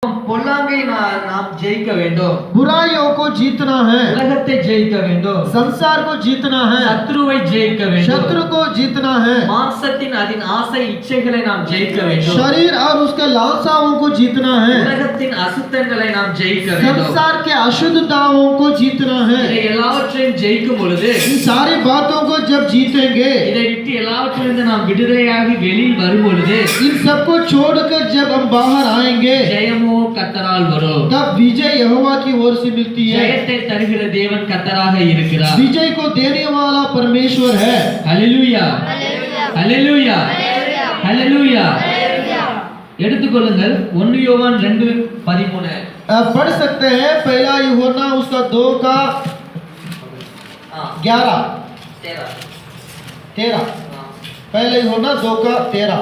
பொல்லாங்கை நாம் ஜெயிக்க வேண்டும். बुराइयों को जीतना है, உலகத்தை ஜெயிக்க வேண்டும். संसार को जीतना है, சத்ருவை ஜெயிக்க வேண்டும். शत्रु को जीतना है, மாம்சத்தின் அதன் ஆசை இச்சைகளை நாம் ஜெயிக்க வேண்டும். शरीर और उसके लालसाओं को जीतना है, உலகத்தின் அசுத்தங்களை நாம் ஜெயிக்க வேண்டும். संसार के अशुद्धताओं को जीतना है। இதை எல்லாவற்றையும் ஜெயிக்கும் பொழுது इन सारी बातों को जब जीतेंगे, இதை விட்டு எல்லாவற்றிலிருந்து நாம் விடுதலையாகி வெளியில் வரும் பொழுது इन सबको छोड़कर जब हम बाहर आएंगे, ஜெயமோ கர்த்தரால் வரும். तब विजय यहोवा की ओर से मिलती है। ஜெயத்தை தருகிற தேவன் கர்த்தராக இருக்கிறார். विजय को देने वाला परमेश्वर है। ஹalleluya ஹalleluya ஹalleluya. எடுத்துக்கொள்ளுங்கள் 1 யோவான் 2:13. पढ़ सकते हैं पहला यूहन्ना उसका 2 का 11 13। पहला यूहन्ना 2 का 13।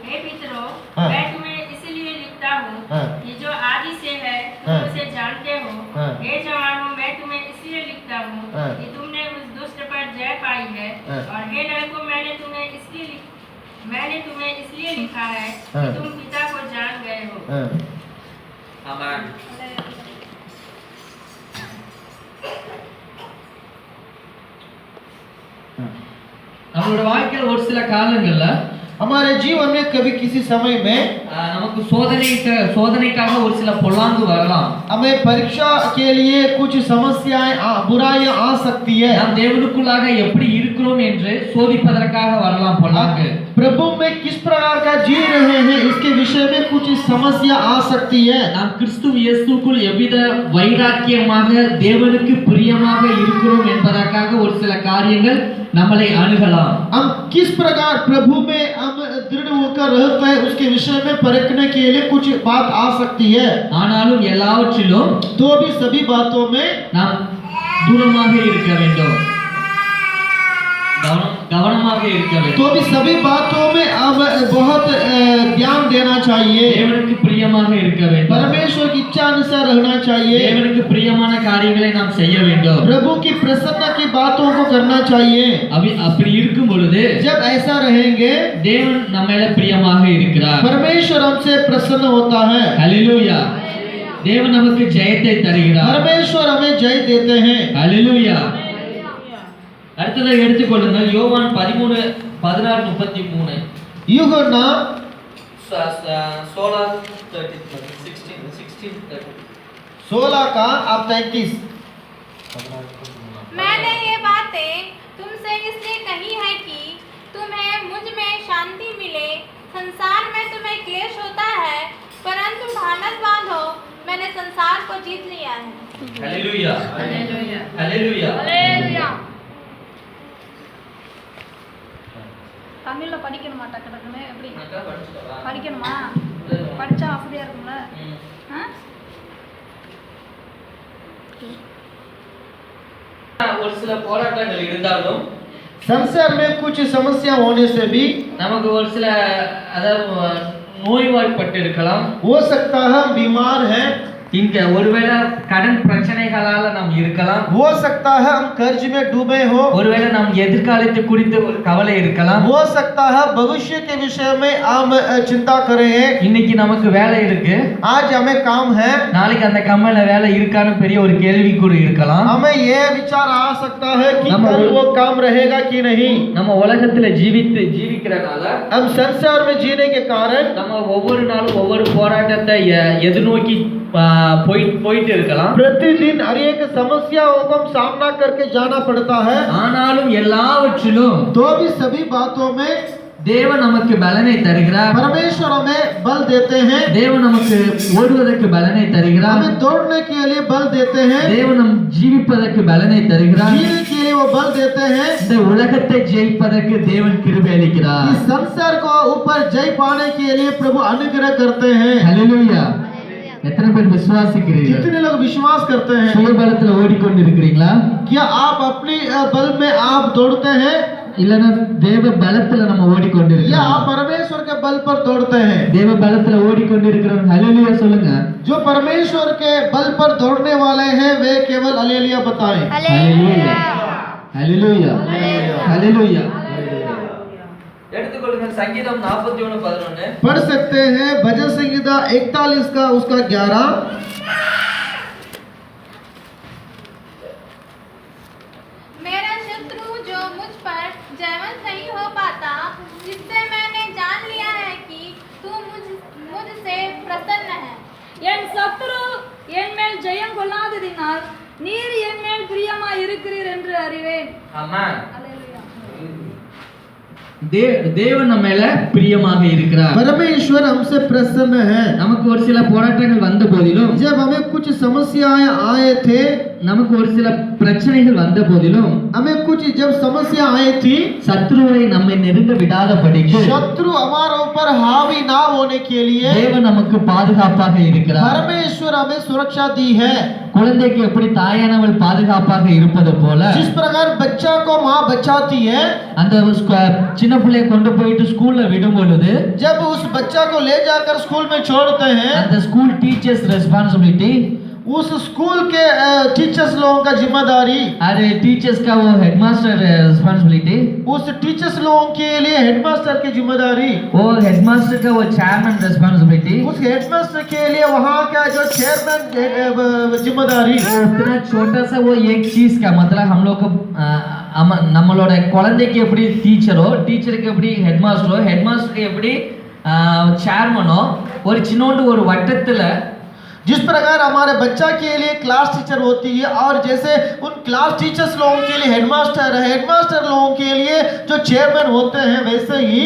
हे मित्रों, हाँ। मैं तुम्हें इसलिए लिखता हूँ हाँ। कि जो आदि से है तुम हाँ। उसे जानते हो। हाँ। हे जवानों, मैं तुम्हें इसलिए लिखता हूँ हाँ। कि तुमने उस दुष्ट पर जय पाई है। हाँ। और हे लड़कों, मैंने तुम्हें इसलिए लिखा है हाँ। कि तुम पिता को जान गए हो। ஆமென். நம்மளோட வாழ்க்கையில ஒரு சில காலங்கள்ல हमारे जीवन में कभी किसी समय में நமக்கு சோதனைக்காக ஒரு சில பொல்லாங்கு வரலாம். हमें परीक्षा के लिए कुछ समस्याएं बुराइयां आ सकती है। நாம் தேவனுக்குள்ளாக எப்படி இருக்கிறோம் என்று சோதிப்பதற்காக வரலாம் பொல்லாங்கு. प्रभु में किस प्रकार का जी रहे हैं इसके विषय में कुछ समस्या आ सकती है। நாம் கிறிஸ்து இயேசுக்குள் எவ்வித வைராக்கியமாக தேவனுக்கு பிரியமாக இருக்கிறோம் என்பதற்காக ஒரு சில காரியங்கள் நம்மளை அணுகலாம். हम किस प्रकार प्रभु में हम दृढ़ होकर रहते हैं उसके विषय में परखने के लिए कुछ बात आ सकती है। ஆனாலும் எல்லாவற்றிலும் तो भी सभी बातों में நாம் தூரமாக இருக்க வேண்டும். கவனமாக இருக்க வேண்டும். तो भी सभी बातों में हम बहुत ध्यान देना चाहिए। தேவனுக்கு பிரியமாக இருக்க வேண்டும். परमेश्वर की इच्छा अनुसार रहना चाहिए। தேவனுக்கு பிரியமான காரியங்களை நாம் செய்ய வேண்டும். प्रभु की प्रसन्नता की बातों को करना चाहिए। அப்படி இருக்கும் பொழுது जब ऐसा रहेंगे தேவன் நம்ம மேல பிரியமாக இருக்கிறார். परमेश्वर हमसे प्रसन्न होता है। ஹalleluya. தேவன் நமக்கு ஜெயத்தை தருகிறார். परमेश्वर हमें जय देते हैं। ஹalleluya. அடுத்ததாக எடுத்துக்கொள்ளுங்கள் யோவான் 13:16-33. यूहन्ना 16 का आप 33। मैंने ये बातें तुमसे इसलिए कही है कि तुम्हें मुझ में शांति मिले। संसार में तुम्हें क्लेश होता है, परंतु ढाढ़स बांधो, मैंने संसार को जीत लिया है। ஹalleluya. हालेलुया। ஹalleluya. हालेलुया। தமிழ்ல படிக்கணுமா டக்கு டக்குன்னு எப்படி படிக்கணுமா? படிச்சா வசதியா இருக்கும்ல. ஒரு சில போராட்டங்கள் இருந்தாலும் संसार में कुछ समस्या होने से भी நமக்கு ஒரு சில அதாவது நோய்வாய்ப்பட்டு இருக்கலாம். हो सकता है हम बीमार हैं। இங்க ஒருவேளை கடன் பிரச்சனைகளால நாம் இருக்கலாம். हो सकता है हम कर्ज में डूबे हो। ஒருவேளை நாம் எதிர்காலத்தை குறித்து ஒரு கவலை இருக்கலாம். हो सकता है भविष्य के विषय में हम चिंता कर रहे हैं। இன்னைக்கு நமக்கு வேலை இருக்கு, आज हमें काम है, நாளைக்கு அந்த கம்பெனில வேலை இருக்கான்னு பெரிய ஒரு கேள்விக்குறி இருக்கலாம். हमें यह विचार आ सकता है कि நம்ம कल वो काम रहेगा कि नहीं। நம்ம உலகத்துல ஜீவிக்கிறனால हम संसार में जीने के कारण நம்ம ஒவ்வொரு நாளும் ஒவ்வொரு போராட்டத்தை எதிர்நோக்கி போயிட்டு இருக்கலாம். प्रतिदिन हर एक समस्याओं को हम सामना करके जाना पड़ता है। ஆனாலும் எல்லாவற்றிலும் तो भी सभी बातों में தேவன் நமக்கு பலனை தருகிறார். परमेश्वर हमें बल देते हैं। தேவன் நமக்கு ஓடுவதற்கு பலனை தருகிறார். हमें दौड़ने के लिए बल देते हैं। தேவன் நம் ஜீவிப்பதற்கு பலனை தருகிறார். जीने के लिए वो बल देते हैं। இந்த உலகத்தை ஜெயிப்பதற்கு தேவன் கிருபை அளிக்கிறார். इस संसार को ऊपर जय पाने के लिए प्रभु अनुग्रह करते हैं। ஹalleluya. எத்தனை பேர் விசுவாசிக்கிறீர்கள்? कितने लोग विश्वास करते हैं? சுயபலத்துல ஓடிக்கொண்டிருக்கிறீங்களா? क्या आप अपने बल में आप दौड़ते हैं இல்லனா தேவ பலத்துல நம்ம या ஓடிக்கொண்டிருக்கிறோம்? आप परमेश्वर के बल पर दौड़ते हैं? தேவ பலத்துல ஓடிக்கொண்டிருக்கிறவங்க ஹalleluya சொல்லுங்க. जो परमेश्वर के बल पर दौड़ने वाले हैं वे केवल हालेलुया बताएं। ஹalleluya. ஹalleluya. ஹalleluya. எடுத்துக்கொள்ளுங்கள் சங்கீதம் 41:11. पढ़ सकते हैं भजन संहिता 41 का उसका 11. मेरा शत्रु जो मुझ पर जयवंत नहीं हो पाता, जिससे मैंने जान लिया है कि तू मुझसे प्रसन्न है. என் சத்துரு என் மேல் ஜெயம் கொள்ளாததினால் நீர் என் மேல் பிரியமாய் இருக்கிறீர் என்று அறிவேன். ஆமென். அல்லேலூயா. தேவன் நம்ம மேல பிரியமாக இருக்கிறார். परमेश्वर हमसे प्रसन्न है. நமக்கு ஒரு சில போராட்டங்கள் வந்த போதிலும், जब हमें कुछ समस्याएं आए थे, நமக்கு ஒரு சில பிரச்சனைகள் வந்த போதிலும், हमें कुछ जब समस्या आई थी, சத்துருவை நம்மை நெருங்க விடாதபடிக்கு शत्रु हमारे ऊपर हावी ना होने के लिए தேவன் நமக்கு பாதுகாப்பாக இருக்கிறார். परमेश्वर हमें सुरक्षा दी है. குழந்தைக்கு எப்படி தாயானவள் பாதுகாப்பாக இருப்பது போல, जिस प्रकार बच्चा को माँ बचाती है, அந்த சின்ன பிள்ளையை கொண்டு போயிட்டு ஸ்கூல்ல விடும் பொழுது जब उस बच्चा को ले जाकर स्कूल में छोड़ते हैं, அந்த ஸ்கூல் டீச்சர்ஸ் ரெஸ்பான்சிबिलिटी, उस स्कूल के टीचर्स लोगों का जिम्मेदारी, अरे टीचर्स का वो हेडमास्टर रेस्पॉन्सिबिलिटी, उस टीचर्स लोगों के लिए हेडमास्टर की जिम्मेदारी, वो हेडमास्टर का वो चेयरमैन रेस्पॉन्सिबिलिटी, उस हेडमास्टर के लिए वहाँ का जो चेयरमैन जिम्मेदारी. वो उतना छोटा सा वो एक चीज का मतलब हम लोग को நம்மளோட குழந்தைக்கு எப்படி டீச்சரோ, டீச்சருக்கு எப்படி ஹெட்மாஸ்டரோ, ஹெட்மாஸ்டருக்கு எப்படி சேர்மனோ, ஒரு சின்னோண்டு ஒரு வட்டத்துல, जिस प्रकार हमारे बच्चा के लिए क्लास टीचर होती है और जैसे उन क्लास टीचर्स लोगों के लिए हेडमास्टर है, हेडमास्टर लोगों के लिए जो चेयरमैन होते हैं, वैसे ही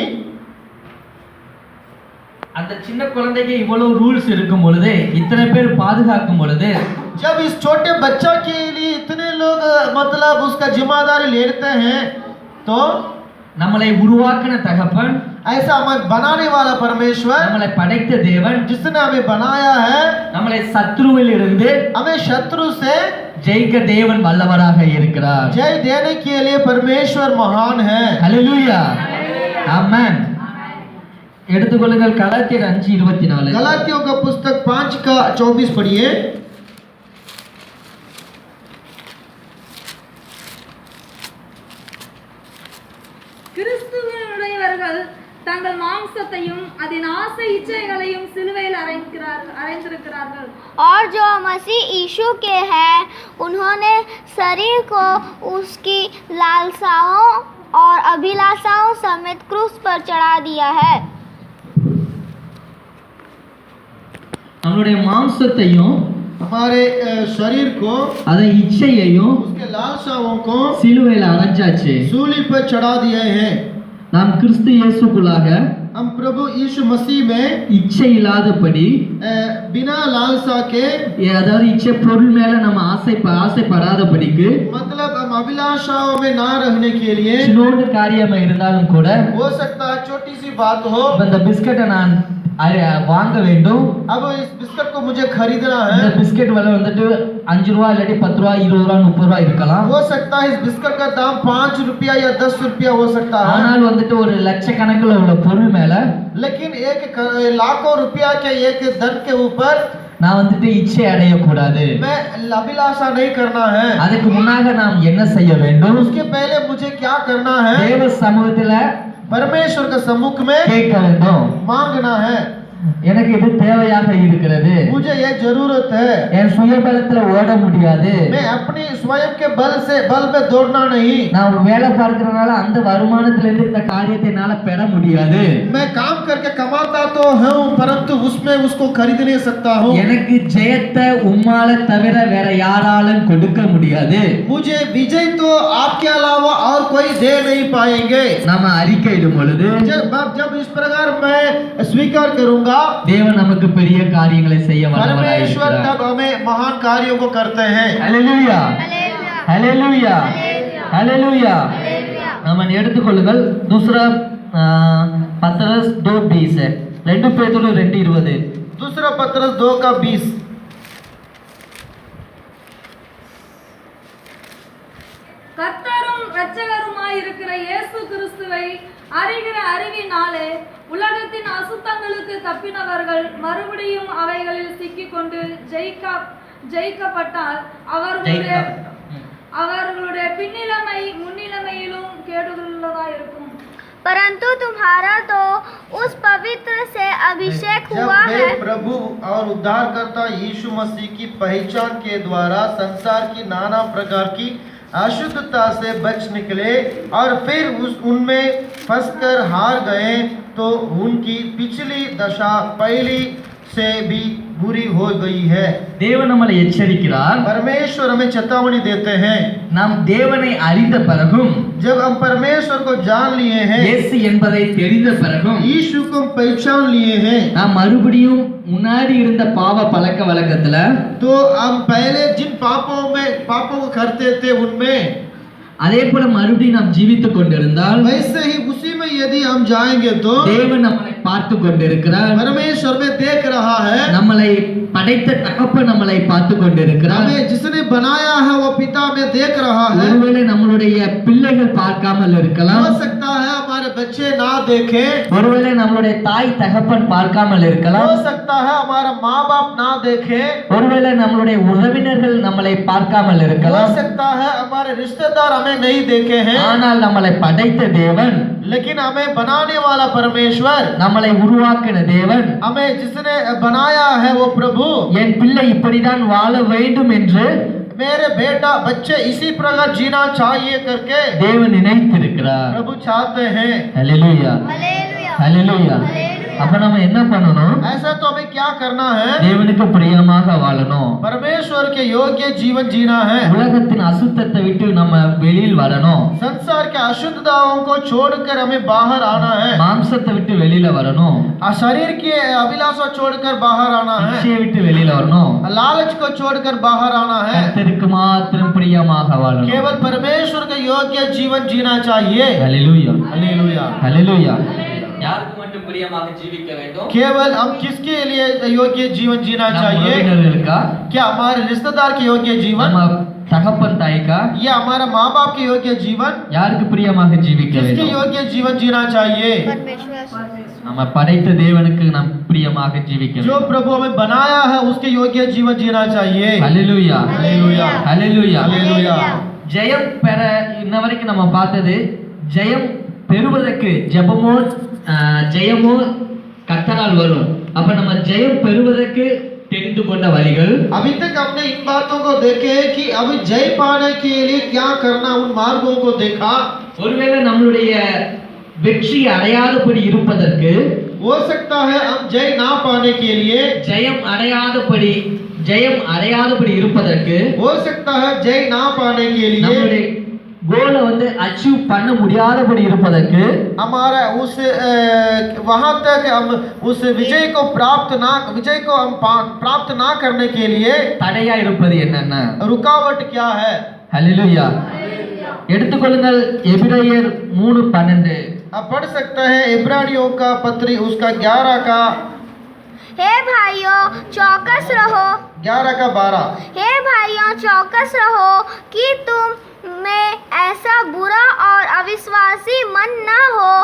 அந்த சின்ன குழந்தைக்கு இவ்வளவு ரூல்ஸ் இருக்கும் பொழுது, இத்தனை பேர் பாதுகாக்கும் பொழுது, जब इस छोटे बच्चा के लिए इतने लोग मतलब उसका जिम्मेदारी लेते हैं, तो நம்மளை உருவாக்கின தகப்பன், ऐसा हमें बनाने वाला परमेश्वर, நம்மளை படைத்த தேவன், जिसने हमें बनाया है, நம்மளை சத்ருவில் இருந்து हमें शत्रु से ஜெயிக்க தேவன் வல்லவராக இருக்கிறார். जय देने के लिए परमेश्वर महान है. ஹல்லேலூயா. ஆமென். எடுத்துக்கொள்ளுங்கள் கலாத்தியர் 5:24. गलातियों का पुस्तक 5 का 24 पढ़िए. கிறிஸ்துவினுடையவர்கள் தங்கள் மாம்சத்தையும் அதன் ஆசை இச்சைகளையும் சிலுவையில் அறைந்திருக்கிறார்கள். और जो मसीह यीशु के हैं, उन्होंने शरीर को उसकी लालसाओं और अभिलाषाओं समेत क्रूस पर चढ़ा दिया है. நம்மளுடைய மாம்சத்தையும் हमारे शरीर को, அதன் இச்சையையும் उसके लालसाओं को சிலுவையில் அறைஞ்சாச்சு. सूली पर चढ़ा दिए हैं. நாம் கிறிஸ்து இயேசுக்குள்ளாக हम प्रभु यीशु मसीह में இச்சை இல்லாதபடி, बिना लालसा के, அதாவது இச்சை பொருள் மேல நம்ம ஆசைப்படாதபடிக்கு, मतलब हम अभिलाषाओं में ना रहने के लिए, சின்னோண்டு காரியமா இருந்தாலும் கூட, हो सकता है छोटी सी बात हो, இந்த பிஸ்கட்டை நான் வாங்க வேண்டும், अब इस बिस्किट को मुझे खरीदना இந்த है. பிஸ்கட் விலை வந்துட்டு 5 ரூபா இல்லாட்டி 10 ரூபா 20 ரூபா 30 ரூபா இருக்கலாம். हो सकता है इस बिस्किट का दाम 5 रुपया या 10 रुपया हो सकता है, ஆனால் வந்துட்டு ஒரு லட்சக்கணக்கில் உள்ள பொருள் மேல लेकिन एक लाखों रुपया के एक धन के ऊपर நான் வந்துட்டு இச்சை அடையக்கூடாது. मैं अभिलाषा नहीं करना है. அதுக்கு முன்னாக நாம் என்ன செய்ய வேண்டும்? उसके पहले मुझे क्या करना है? தேவ சமூகத்துல परमेश्वर के सम्मुख में கேட்க வேண்டும். मांगना है. எனக்கு இது தேவையாக இருக்கிறது, मुझे ये जरूरत है. என் சுயபலத்துல ஓட முடியாது, मैं अपनी स्वयं के बल में दौड़ना नहीं. நான் வேலை பார்க்கறதுனால அந்த வருமானத்துல இருந்து இந்த காரியத்தை என்னால பெற முடியாது. मैं काम करके कमाता तो हूँ, परंतु उसमें उसको खरीद नहीं सकता हूँ. எனக்கு ஜெயத்தை உம்மால தவிர வேற யாராலும் கொடுக்க முடியாது. मुझे विजय तो आपके अलावा और कोई दे नहीं पाएंगे. நாம அறிக்கையிடும் பொழுது जब इस प्रकार मैं स्वीकार करूंगा, தேவன் நமக்கு பெரிய காரியங்களை செய்ய வல்லவராய் परमेश्वर இருக்கிறார். तब हमें महान कार्यों को करते हैं. ஹல்லேலூயா. ஹல்லேலூயா. ஹல்லேலூயா. நம்ம எடுத்துக்கொள்ளுங்கள் दूसरा पतरस 2:20 है. 2 பேதுரு 2:20. दूसरा पतरस 2 का 20. கர்த்தரும் இரட்சகருமாய் இருக்கிற இயேசு கிறிஸ்துவை அறிகிற அறிவினாலே உலகத்தின் அசுத்தங்களுக்கு தப்பினவர்கள் மறுபடியும் அவைகளில் சிக்கிக்கொண்டு ஜெயிக்கப்பட்டால் அவர்களுடைய பின்னிலைமை முன்னிலைமையிலும் கேடுள்ளதா இருக்கும். परंतु तुम्हारा तो उस पवित्र से अभिषेक जब हुआ वे है प्रभु और उद्धारकर्ता यीशु मसीह की पहचान के द्वारा संसार की नाना प्रकार की अशुद्धता से बच निकले और फिर उनमें फंसकर हार गए, तो उनकी पिछली दशा पहली से भी बुरी हो गई है। தேவன் நம்மளை எச்சரிக்கிறார். परमेश्वर हमें चेतावनी देते हैं। நாம் தேவனை அறிந்த பிறகும், जब हम परमेश्वर को जान लिए हैं, இயேசு என்பதை தெரிந்த பிறகும், यीशु को हम पहचान लिए हैं, நாம் மறுபடியும் முன்னாடி இருந்த பாவ பழக்க வழக்கத்துல तो हम पहले जिन पापों को करते थे उनमें அதே போல மறுபடியும் நாம் ஜீவித்துக் கொண்டிருந்தால், वैसे ही उसी में यदि हम जाएंगे तो தேவன் நம்மளை பார்த்து கொண்டிருக்கிறார். परमेश्वर में देख रहा है, நம்மளை படைத்த தகப்பன் நம்மளை பார்த்து கொண்டிருக்கிறார். हमें जिसने बनाया है वो पिता में देख रहा है। ஒருவேளை நம்மளுடைய பிள்ளைகள் பார்க்காமல் இருக்கலாம், हो सकता है हमारे बच्चे ना देखें, ஒருவேளை நம்மளுடைய தாய் தகப்பன் பார்க்காமல் இருக்கலாம், हो सकता है हमारा माँ बाप ना देखे, ஒருவேளை நம்மளுடைய உறவினர்கள் நம்மளை பார்க்காமல் हो இருக்கலாம். सकता है हमारे रिश्तेदार हमें नहीं देखे हैं, ஆனால் நம்மளை படைத்த தேவன், लेकिन हमें बनाने वाला परमेश्वर, நம்மளை உருவாக்கின தேவன், हमें जिसने बनाया है वो प्रभु, என் பிள்ளை இப்படிதான் வாழ வேண்டும் என்று मेरे बेटा बच्चे इसी प्रकार जीना चाहिए करके தேவன் நினைத்திருக்கிறார். प्रभु चाहते हैं। ஹல்லேலூயா, हालेलुया ஹல்லேலூயா. அப்ப நம்ம என்ன பண்ணணும்? ऐसा तो हमें क्या करना है? தேவனுக்கு பிரியமாக வாழணும். परमेश्वर के योग्य जीवन जीना है। உலகத்தின் அசுத்தத்தை விட்டு நம்ம வெளியில் வரணும். संसार के अशुद्धताओं को छोड़कर हमें बाहर आना है। மாம்சத்தை விட்டு வெளியில வரணும். शरीर की अभिलाषा छोड़कर बाहर आना है। இச்சையை விட்டு வெளியில வரணும். लालच को छोड़कर बाहर आना है। கர்த்தருக்கு மாத்திரம் பிரியமாக வாழணும். केवल परमेश्वर के योग्य जीवन जीना चाहिए। ஹல்லேலூயா, हालेलुया। ஹல்லேலூயா. யாருக்கு மட்டும் பிரியமாக ஜீவிக்க வேண்டும்? केवल हम किसके लिए योग्य जीवन जीना நம்ம चाहिए? உறவினர்களுக்கா? क्या हमारे रिश्तेदार के योग्य जीवन நம்ம தகப்பன் தாய்க்கா? या हमारा माँ बाप के योग्य जीवन? யாருக்கு பிரியமாக ஜீவிக்க किसके வேண்டும்? योग्य जीवन जीना चाहिए? परमेश्वर நம்ம படைத்த தேவனுக்கு நாம் பிரியமாக ஜீவிக்க जो வேண்டும். प्रभु हमें बनाया है उसके योग्य जीवन जीना चाहिए। ஹல்லேலூயா, हालेलुया। ஹல்லேலூயா. हालेलुया। ஜெயம் பெற இன்ன வரைக்கும் நம்ம பார்த்தது, ஜெயம் பெறுவதற்கு ஜெபமோ ஜெயமோ கர்த்தரால் வரும். அப்ப நம்ம ஜெயம் பெறுவதற்கு தெரிந்து கொண்ட வழிகள், अभी तक हमने इन बातों को देखे कि अभी जय पाने के लिए क्या करना, उन मार्गों को देखा। ஒருவேளை நம்மளுடைய வெற்றி அடையாதபடி இருப்பதற்கு, हो सकता है हम जय ना पाने के लिए, ஜெயம் அடையாதபடி இருப்பதற்கு, हो सकता है जय ना पाने के लिए நம்மளுடைய கோலை அச்சீவ் பண்ண முடியாதபடி இருப்பதற்கு, हमारा उस वहां तक हम उस विजय को हम प्राप्त ना करने के लिए தடையா இருப்பது என்னென்ன? रुकावट क्या है? ஹல்லேலூயா. எடுத்துக்கொள்ளுங்கள் எபிரேயர் 3:12. आप पढ़ सकते हैं इब्रानियों का पत्री उसका 11 का हे भाइयों चौकस रहो 11 का 12। हे भाइयों चौकस रहो कि तुम में ऐसा बुरा और अविश्वासी मन न हो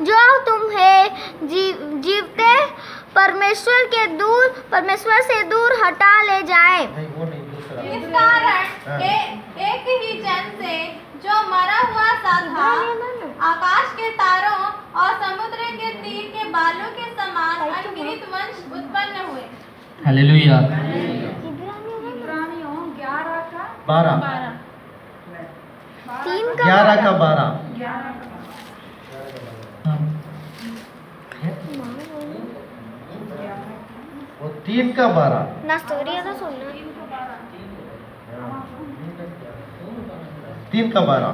जो तुम्हें जीवते परमेश्वर से दूर हटा ले जाए। नहीं वो नहीं, दूसरा। इस कारण एक ही जन से जो मरा हुआ सा था, आकाश के तारों और समुद्र के तीर के बालों के समान अनगिनत वंश उत्पन्न हुए। ஹல்லேலூயா. इब्रानियों 11 का 12 3 का 11 का 12। वो 3 का 12। ना स्टोरी है तो सुनना 3 का 12।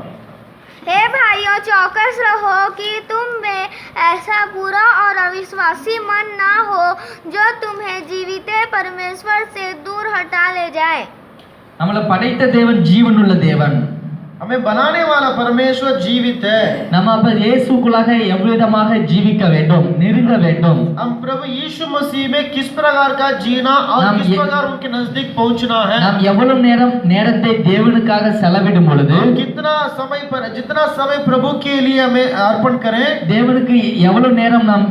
हे भाइयों चौकस रहो कि तुम में ऐसा बुरा और अविश्वासी मन ना हो जो तुम्हें जीवित परमेश्वर से दूर हटा ले जाए। நம்மளை படைத்த தேவன் ஜீவனுள்ள தேவன். हमें बनाने वाला परमेश्वर जीवित है। நம்ம அப்ப இயேசுக்குள்ளாக எவ்விதமாக ஜீவிக்க வேண்டும், நெருங்க வேண்டும்? हम प्रभु यीशु मसीह में किस प्रकार का जीना और हम किस प्रकार उनके नजदीक पहुंचना है। நாம் எவ்வளவு நேரத்தை தேவனுக்காக செலவிடும் பொழுது, जितना समय प्रभु के लिए हमें अर्पण करें, தேவனுக்கு எவ்வளவு நேரம் நாம்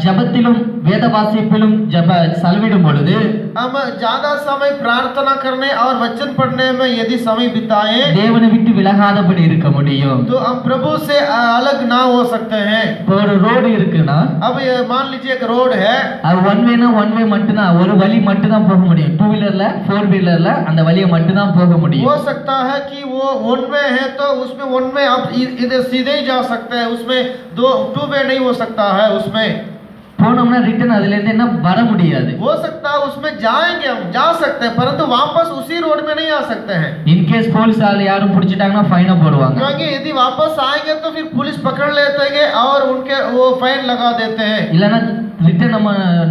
ஜெபத்திலும் வேத வாசிப்பிலும் செலவிடும் பொழுது, हम ज्यादा समय प्रार्थना करने और वचन पढ़ने में यदि समय बिताएं, தேவனை விட்டு விலகாதபடி இருக்க முடியும். तो हम प्रभु से अलग ना हो सकते हैं. இப்போ ஒரு ரோடு இருக்குன்னா अब ये मान लीजिए एक रोड है, அது ஒன் வே மட்டும்தான், ஒரு வழி மட்டும்தான் போக முடியும். 2 வீலர்ல 4 வீலர்ல அந்த வழியை மட்டும்தான் போக முடியும். हो सकता है कि वो वन वे है तो उसमें वन वे आप इधर सीधे ही जा सकते हैं, उसमें 2 वे नहीं हो सकता है. उसमें போனோம்னா ரிட்டர்ன் அதுல இருந்து என்ன வர முடியாது. हो सकता है उसमें जाएंगे, हम जा सकते हैं, परंतु वापस उसी रोड में नहीं आ सकते हैं. இன்கேஸ் போலீஸ் ஆள் யாரும் பிடிச்சிட்டாங்கன்னா ஃபைனை போடுவாங்க. क्योंकि यदि वापस आएंगे तो फिर पुलिस पकड़ लेते हैं और उनके वो फाइन लगा देते हैं. இல்லனா ரிட்டர்ன்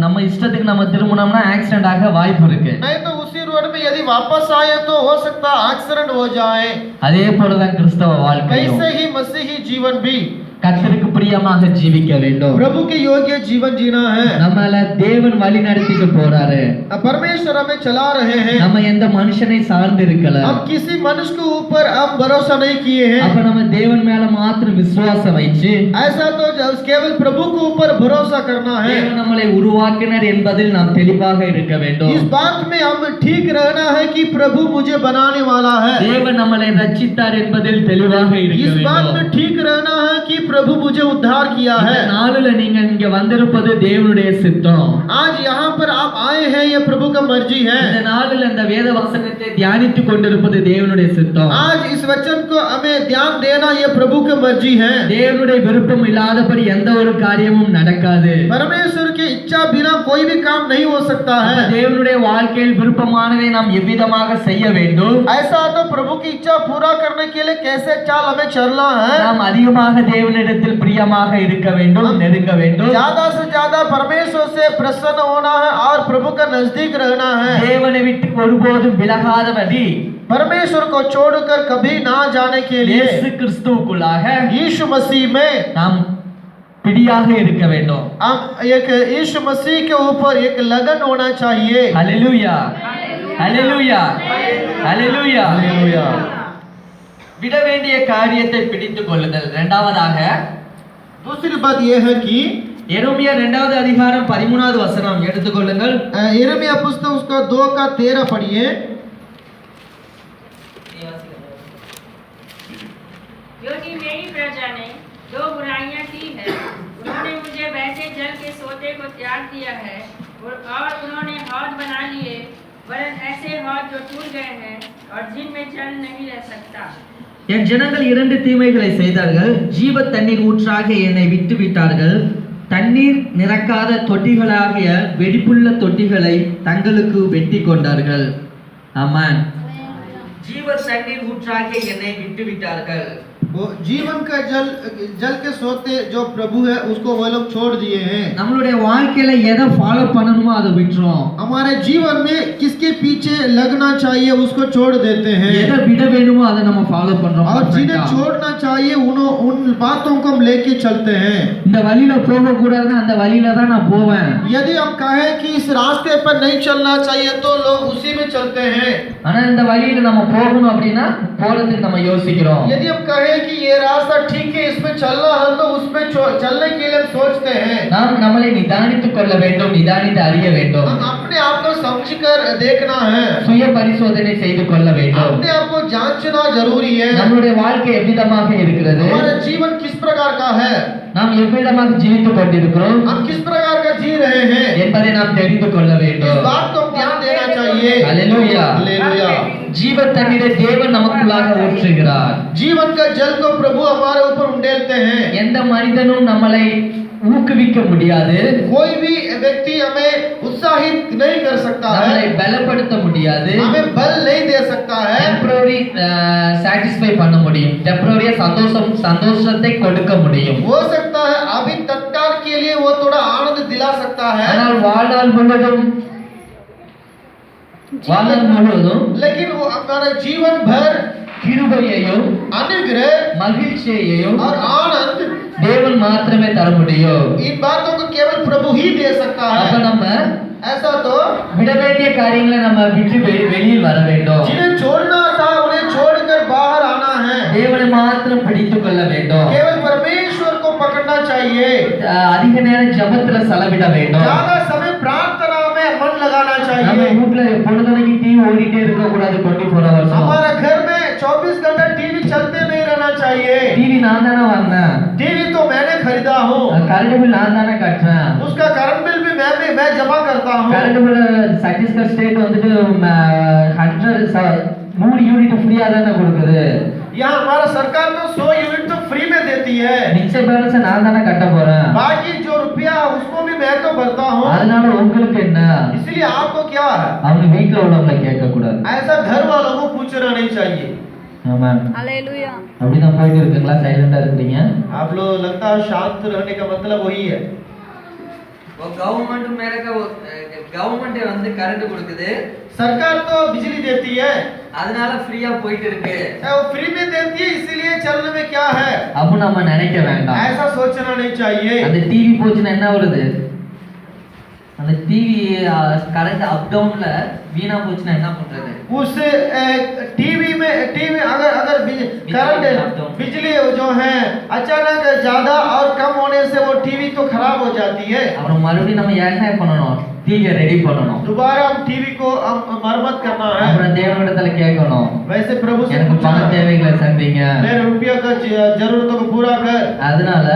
நம்ம இஷ்டத்துக்கு நம்ம திரும்பினோம்னா ஆக்சிடென்ட் ஆக வாய்ப்பு இருக்கு. नहीं तो उसी रोड में यदि वापस आए तो हो सकता है एक्सीडेंट हो जाए. அதே போலதான் கிறிஸ்தவ வாழ்க்கையும். कैसे ही मसीही जीवन भी கர்த்தருக்கு பிரியமாக ஜீவிக்க வேண்டும். प्रभु के योग्य जीवन जीना है. நம்மள தேவன் வழி நடத்திட்டு போறாரு. परमेश्वर हमें चला रहे हैं. நம்ம எந்த மனுஷனை சார்ந்து இருக்கல. हम किसी मनुष्य के ऊपर हम भरोसा नहीं किए हैं. அப்ப நம்ம தேவன் மேல மாத்திரம் விசுவாசம் வைச்சு ऐसा तो केवल प्रभु के ऊपर भरोसा करना है. தேவன் நம்மளை உருவாக்கினார் என்பதில் நாம் தெளிவாக இருக்க வேண்டும். इस बात में हम ठीक रहना है कि प्रभु मुझे बनाने वाला है. தேவன் நம்மளை ரட்சித்தார் என்பதில் தெளிவாக இருக்க इस बात வேண்டும். में ठीक रहना है कि प्रभु मुझे उद्धार किया है. இந்த நாளில நீங்க இங்க வந்திருப்பது தேவனுடைய சித்தம். आज यहाँ पर आप आए हैं, ये प्रभु का मर्जी है. இந்த நாளில இந்த வேத வசனத்தை தியானித்துக் கொண்டிருப்பது தேவனுடைய சித்தம். आज इस वचन को हमें ध्यान देना ये प्रभु की मर्जी है. தேவனுடைய விருப்பம் இல்லாதபடி எந்த ஒரு காரியமும் நடக்காது. परमेश्वर की इच्छा बिना कोई भी काम नहीं हो सकता है. தேவனுடைய வாழ்க்கையில் விருப்பமானதை நாம் எவ்விதமாக செய்ய வேண்டும். ऐसा तो प्रभु की इच्छा पूरा करने के लिए कैसे चाल हमें चलना है. நாம் அதிகமாக தேவனிடத்தில் பிரியமாக இருக்க வேண்டும், நெருங்க வேண்டும். ज्यादा से ज्यादा परमेश्वर से प्रसन्न होना है और प्रभु का नजदीक रहना है. தேவனை விட்டு ஒருபோதும் விலகாதபடி परमेश्वर को छोड़कर कभी ना जाने के लिए இயேசு கிறிஸ்துவுக்குள்ளாக यीशु मसीह में நாம் பிடியாக இருக்க வேண்டும். हम एक यीशु मसीह के ऊपर एक लगन होना चाहिए. ஹalleluya, ஹalleluya, ஹalleluya, हालेलुया. விட வேண்டிய காரியத்தை பிடித்துக் கொள்ளுதல். இரண்டாவதாக दूसरी बात यह है कि எரேமியா 2வது அதிகாரம் 13வது வசனம் எடுத்துக்கொள்ளுங்கள். यिर्मयाह पुस्तक उसका 2:13 पढ़िए. क्योंकि मेरी प्रजा ने जो बुराइयां की है, उन्होंने मुझे वैसे जल के सोते को त्याग दिया है और उन्होंने हौद बना लिए, वरन ऐसे हौद जो टूट गए हैं और जिनमें जल नहीं रह सकता. என் ஜனங்கள் 2 தீமைகளை செய்தார்கள். ஜீவ தண்ணீர் ஊற்றாக என்னை விட்டு விட்டார்கள். தண்ணீர் நிரக்காத தொட்டிகளாகிய வெடிப்புள்ள தொட்டிகளை தங்களுக்கு வெட்டி கொண்டார்கள். ஆமென். ஜீவ தண்ணீர் ஊற்றாக என்னை விட்டு விட்டார்கள். वो जीवन का जल के सोते जो प्रभु है उसको वो लोग छोड़ दिए हैं. நம்மளுடைய வாழ்க்கையில எதை ஃபாலோ பண்ணணுமோ அதை விட்டுறோம். हमारे जीवन में किसके पीछे लगना चाहिए उसको छोड़ देते हैं. எதை விட வேணுமோ அதை நம்ம ஃபாலோ பண்றோம். और जिन्हें छोड़ना चाहिए उन बातों को हम लेके चलते हैं. இந்த வழியில போக கூடாதுன்னா அந்த வழியில தான் நான் போவேன். यदि हम कहें कि इस रास्ते पर नहीं चलना चाहिए तो लोग उसी में चलते हैं. ஆனா இந்த வழியில நம்ம போகணும் அப்படின்னா போறதுக்கு நம்ம யோசிக்கிறோம். यदि हम कहें कि ये रास्ता ठीक है इसमें चलना है तो उसमें चलने के लिए हम सोचते हैं. நாம் நம்மளை நிதானித்துக் கொள்ள வேண்டும், நிதானித்து அறிய வேண்டும். हम अपने आप को समझकर देखना है. சுய பரிசோதனை செய்து கொள்ள வேண்டும். अपने आप को जांचना जरूरी है. நம்மளுடைய வாழ்க்கை எவ்விதமாக இருக்கிறது, हमारा जीवन किस प्रकार का है, நாம் எவ்விதமாக ஜீவித்துக் கொண்டிருக்கிறோம் हम किस प्रकार का जी रहे हैं, என்பதை நாம் தெரிந்து கொள்ள इस வேண்டும். बात को हम ध्यान देना चाहिए. हालेलुया. हालेलुया. ஜீவ தண்ணீரை தேவன் நமக்குள்ளாக ஊற்றுகிறார். जीवन का जल को प्रभु हमारे ऊपर उंडेलते हैं. எந்த மனிதனும் நம்மளை ஊக்குவிக்க முடியாது, कोई भी व्यक्ति हमें उत्साहित नहीं कर सकता நம்மளை है, பலப்படுத்த முடியாது. हमें बल नहीं दे सकता है. டெம்பரரி சாட்டிஸ்ஃபை பண்ண முடியும், டெம்பரரியா சந்தோஷத்தை கொடுக்க முடியும். हो सकता है अभी तत्काल के लिए वो थोड़ा आनंद दिला सकता है, ஆனால் வாழ்நாள் முழுவதும் लेकिन वो हमारा जीवन भर கிருபையையும் अनुग्रह மகிழ்ச்சியையும் और आनंद தேவன் மாத்திரமே தர முடியும். इन बातों को केवल प्रभु ही दे सकता அப்ப है. நம்ம ऐसा तो விட வேண்டிய காரியங்களை நம்ம விட்டு வெளியில் வர வேண்டும். जिन्हें छोड़ना था उन्हें छोड़कर बाहर आना है. தேவனை மாத்திரம் பிடித்துக் கொள்ள வேண்டும். केवल परमेश्वर को पकड़ना चाहिए. அதிக நேரம் ஜெபத்துல செலவிட வேண்டும். ज्यादा समय प्रार्थना में मन लगाना நம்ம चाहिए. வீட்டுல பொழுதுனைக்கு டிவி ஓடிட்டே இருக்க கூடாது. 24 hours हमारा घर में 24 घंटा टीवी चलते चाहिए। டிவி நான் தானே வாங்கினேன், टीवी तो मैंने खरीदा हूँ, கரண்ட் பில் நான் தானே கட்டுறேன், उसका करंट बिल भी मैं जमा करता हूँ। கரண்ட் பில் சத்தீஸ்கர் ஸ்டேட் வந்துட்டு 100 யூனிட் ஃப்ரீயா தானே கொடுக்குது, यहाँ हमारा सरकार तो 100 यूनिट तो फ्री में देती है, மிச்ச பேலன்ஸ் நான் தானே கட்ட போறேன், बाकी जो रुपया उसको भी मैं तो भरता हूँ। அதனால உங்களுக்கு என்ன? इसलिए आपको क्या है, அவங்க வீட்டுல உள்ளவங்களை கேட்க கூடாது. ऐसा घर वालों को पूछना नहीं चाहिए। ஆமா, அல்லேலூயா. அப்படிதான் போயிட்டு இருக்குங்களா? சைலண்டா இருக்கீங்க? आप लोग लगता है शांत रहने का मतलब वही है। கவர்மெண்ட் மேலக்க கவர்மெண்ட் வந்து கரண்ட் கொடுக்குது, सरकार तो बिजली देती है, அதனால ஃப்ரீயா போயிட்டு இருக்கு वो फ्री में देती है, इसीलिए चलने में क्या है, அப்ப நம்ம நினைக்க வேண்டாம். ऐसा सोचना नहीं चाहिए। அந்த டிவி போச்சுன்னா என்ன வருது? அந்த டிவி கரண்ட் அப் டவுன்ல வீணா போச்சுன்னா என்ன பண்றது? उस टीवी अगर करंट बिजली जो है अचानक ज्यादा और कम होने से वो टीवी तो खराब हो जाती है। அப்புறம் மறுபடியும் நம்ம என்ன பண்ணணும்? டிவியை ரெடி பண்ணணும், दोबारा हम टीवी को मरम्मत करना है। அப்புறம் தேவனிடத்துல கேட்கணும், वैसे प्रभु से எனக்கு பண पूछना, தேவைகளை சந்திங்க. मेरे रुपया का जरूरतों को पूरा कर। அதனால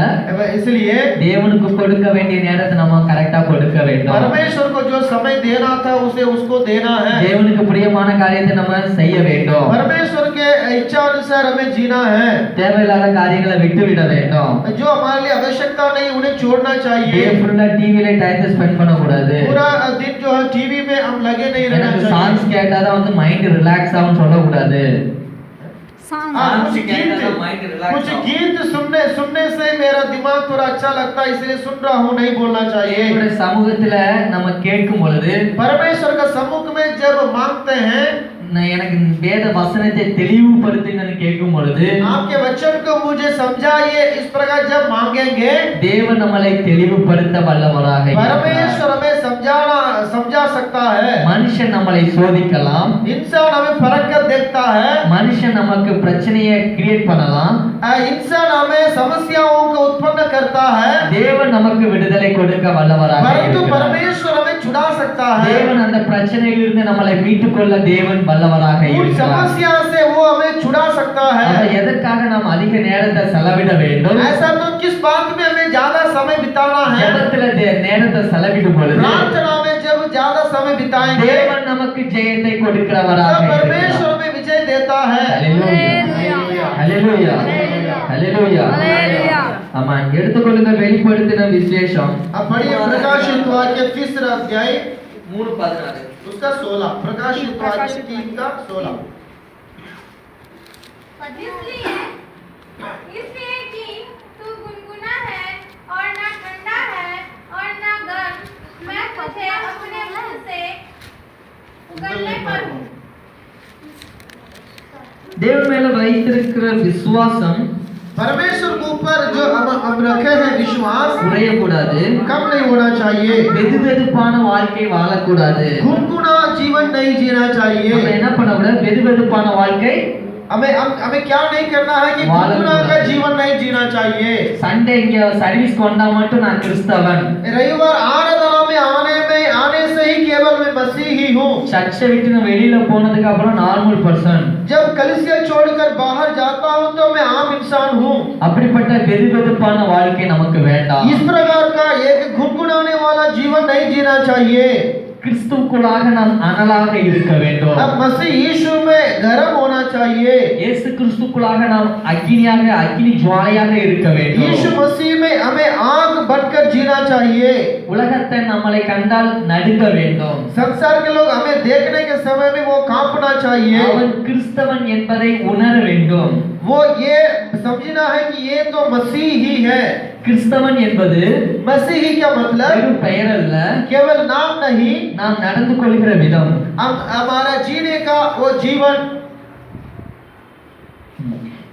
इसलिए தேவனுக்கு கொடுக்க வேண்டிய நேரத்தை நம்ம கரெக்டா கொடுக்க வேண்டும். परमेश्वर को जो समय देना था उसे उसको देना है। தேவனுக்கு பிரியமான காரியத்தை நம்ம செய்ய வேண்டும். परमेश्वर के इच्छा अनुसार हमें जीना है। தேவையில்லாத காரியங்களை விட்டு விட வேண்டும். जो हमारे लिए आवश्यकता नहीं उन्हें छोड़ना டே चाहिए। ஃபுல்லா டிவில டைம் ஸ்பெண்ட் பண்ண கூடாது. पूरा दिन जो है टीवी में हम लगे नहीं रहना எனக்கு चाहिए। சாங்ஸ் கேட்டாதான் வந்து மைண்ட் ரிலாக்ஸ் ஆகும் சொல்ல கூடாது. சாங் कुछ गीत सुनने से मेरा दिमाग थोड़ा अच्छा लगता है इसलिए सुन रहा हूँ नहीं बोलना चाहिए। தேவனுடைய சமூகத்துல நம்ம கேட்கும் பொழுது परमेश्वर का सम्मुख में जब मांगते हैं, எனக்கு வேத வசனத்தை தெளிவுபடுத்துங்கன்னு கேட்கும் பொழுது आपके वचन को मुझे समझाइए, इस प्रकार जब मांगेंगे தேவன் நம்மளை தெளிவுபடுத்த வல்லவராக இருக்கிறார். परमेश्वर हमें समझा सकता है। மனுஷன் நம்மளை சோதிக்கலாம், इंसान हमें फर्क कर देखता है, மனுஷன் நமக்கு பிரச்சனையை கிரியேட் பண்ணலாம், इंसान हमें समस्याओं को उत्पन्न करता है, தேவன் நமக்கு விடுதலை கொடுக்க வல்லவராக परंतु இருக்கிறார். परमेश्वर हमें छुड़ा सकता है। தேவன் அந்த பிரச்சனையிலிருந்து நம்மளை மீட்டுக்கொள்ள தேவன் வல்லவராக उन இருக்கிறார். समस्या से वो हमें छुड़ा सकता அப்ப है। எதற்காக நாம் அதிக நேரத்தை செலவிட வேண்டும்? ऐसा तो किस बात में हमें ज्यादा समय बिताना है? ஜெபத்துல நேரத்தை செலவிடும் பொழுது प्रार्थना में जब ज्यादा समय बिताएंगे தேவன் நமக்கு ஜெயத்தை கொடுக்கிறவராக तब இருக்கிறார். परमेश्वर में विजय देता है। ஹalleluya ஹalleluya ஹalleluya அல்லேலூயா. ஆமா, எடுத்துக்கொள்ளுங்க வெளிப்படுத்தின விசேஷம். अब पढ़िए प्रकाशित वाक्य 3 अध्याय 3:16. उसका 16, प्रकाशित वाक्य 3 का 16। इसलिए कि तू गुनगुना है और ना ठंडा है और ना गर्म, मैं तुझे अपने मुंह से उगलने पर हूँ। தேவன் மேல வைத்திருக்கிற விசுவாசம் परमेश्वर के ऊपर जो हम रखे हैं विश्वास குறையக்கூடாது, कम नहीं होना चाहिए। வெதுவெதுப்பான வாழ்க்கை வாழக்கூடாது. गुनगुना जीवन नहीं जीना நம்ம चाहिए। என்ன பண்ணக்கூடாது? வெதுவெதுப்பான வாழ்க்கை. हमें क्या नहीं करना है कि गुनगुना का जीवन नहीं जीना चाहिए। சண்டே இங்க சர்வீஸ் கொண்டா மட்டும் நான் கிறிஸ்தவன், रविवार आराधना में आने से ही केवल मैं मसीही हूँ। சர்ச்சை விட்டு நான் வெளியில போனதுக்கு அப்புறம் நார்மல் பர்சன், जब कलीसिया छोड़कर बाहर जाता हूँ तो मैं आम इंसान हूँ। அப்படிப்பட்ட வெதுவெதுப்பான வாழ்க்கை நமக்கு வேண்டாம். इस प्रकार का एक गुनगुनाने वाला जीवन नहीं जीना चाहिए। கிறிஸ்துவுக்குள்ளாக நாம் அனலாக இருக்க வேண்டும். अब मसीह यीशु में गर्म होना चाहिए। இயேசு கிறிஸ்துவுக்குள்ளாக நாம் அக்கினியாக அக்கினி ஜுவாலையாக இருக்க வேண்டும். यीशु मसीह में हमें आग बनकर जीना चाहिए। உலகத்தை நம்மளை கண்டால் நடுங்க வேண்டும். संसार के लोग हमें देखने के समय में वो कांपना चाहिए। அவன் கிறிஸ்தவன் என்பதை உணர வேண்டும். वो ये समझना है कि ये तो मसीह ही है। கிறிஸ்தவன் என்பது मसीही क्या मतलब? வெறும் பெயர் அல்ல, केवल नाम नहीं, நாம் நடந்து கொள்கிற விதம். हमारा जीने का वो जीवन।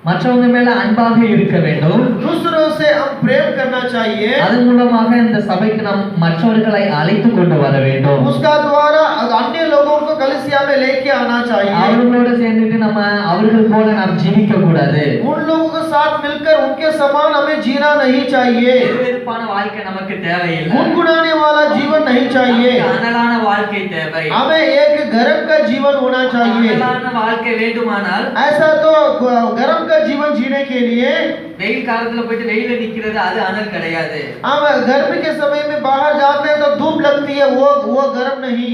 மற்றவங்க மேல அன்பாக இருக்க வேண்டும். दूसरों से हम प्रेम करना चाहिए। அதன் மூலமாக இந்த சபைக்கு நாம் மற்றவர்களை அழைத்து கொண்டு வர வேண்டும். उसका द्वारा अन्य लोगों को कलीसिया में लेके आना चाहिए। அவர்களோட சேர்ந்துட்டு நம்ம அவர்கள் போல நாம் ஜீவிக்க கூடாது. उन लोगों के साथ मिलकर उनके समान हमें जीना नहीं चाहिए। வெறுப்பான வாழ்க்கை நமக்கு தேவையில்லை. गुनगुनाने वाला जीवन नहीं चाहिए। நமக்கு அனலான வாழ்க்கை தேவை. हमें एक गर्म का जीवन होना चाहिए। அனலான வாழ்க்கை வேண்டுமானால் ऐसा तो गर्म का जीवन जीने के लिए வெயில் காலத்துல போயிட்டு வெயில நிக்கிறது அது அனல் கிடையாது. हम गर्मी के समय में बाहर जाते हैं तो धूप लगती है, वो गर्म नहीं।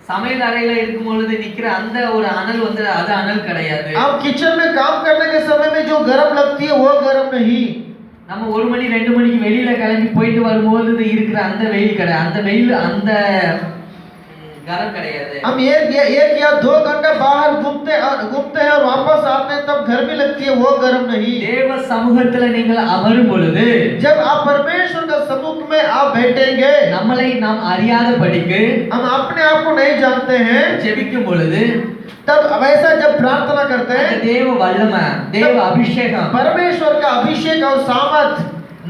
சமையல் அறையில இருக்கும் பொழுது நிக்கிற அந்த ஒரு அனல் வந்து அது அனல் கிடையாது. हम किचन में काम करने के समय में जो गर्म लगती है वो गर्म नहीं। நம்ம 1 மணி 2 மணிக்கு வெளியில கிளம்பி போயிட்டு வரும்போது இருக்கிற அந்த வெயில் கிடையாது. அந்த வெயில் அந்த கரம் கிடையாது. हम एक या 2 घंटे बाहर घूमते हैं और वापस आते हैं तब गर्मी लगती है, वो गर्म नहीं। தேவ சமூகத்துல நீங்கள் அமரும் பொழுது जब आप परमेश्वर के सम्मुख में आप बैठेंगे, நம்மளை நாம் அறியாதபடிக்கு हम अपने आप को नहीं जानते हैं, ஜெபிக்கும் பொழுது तब वैसा जब प्रार्थना करते அந்த हैं, தேவ வல்லமை தேவ அபிஷேகம் परमेश्वर का अभिषेक और सामर्थ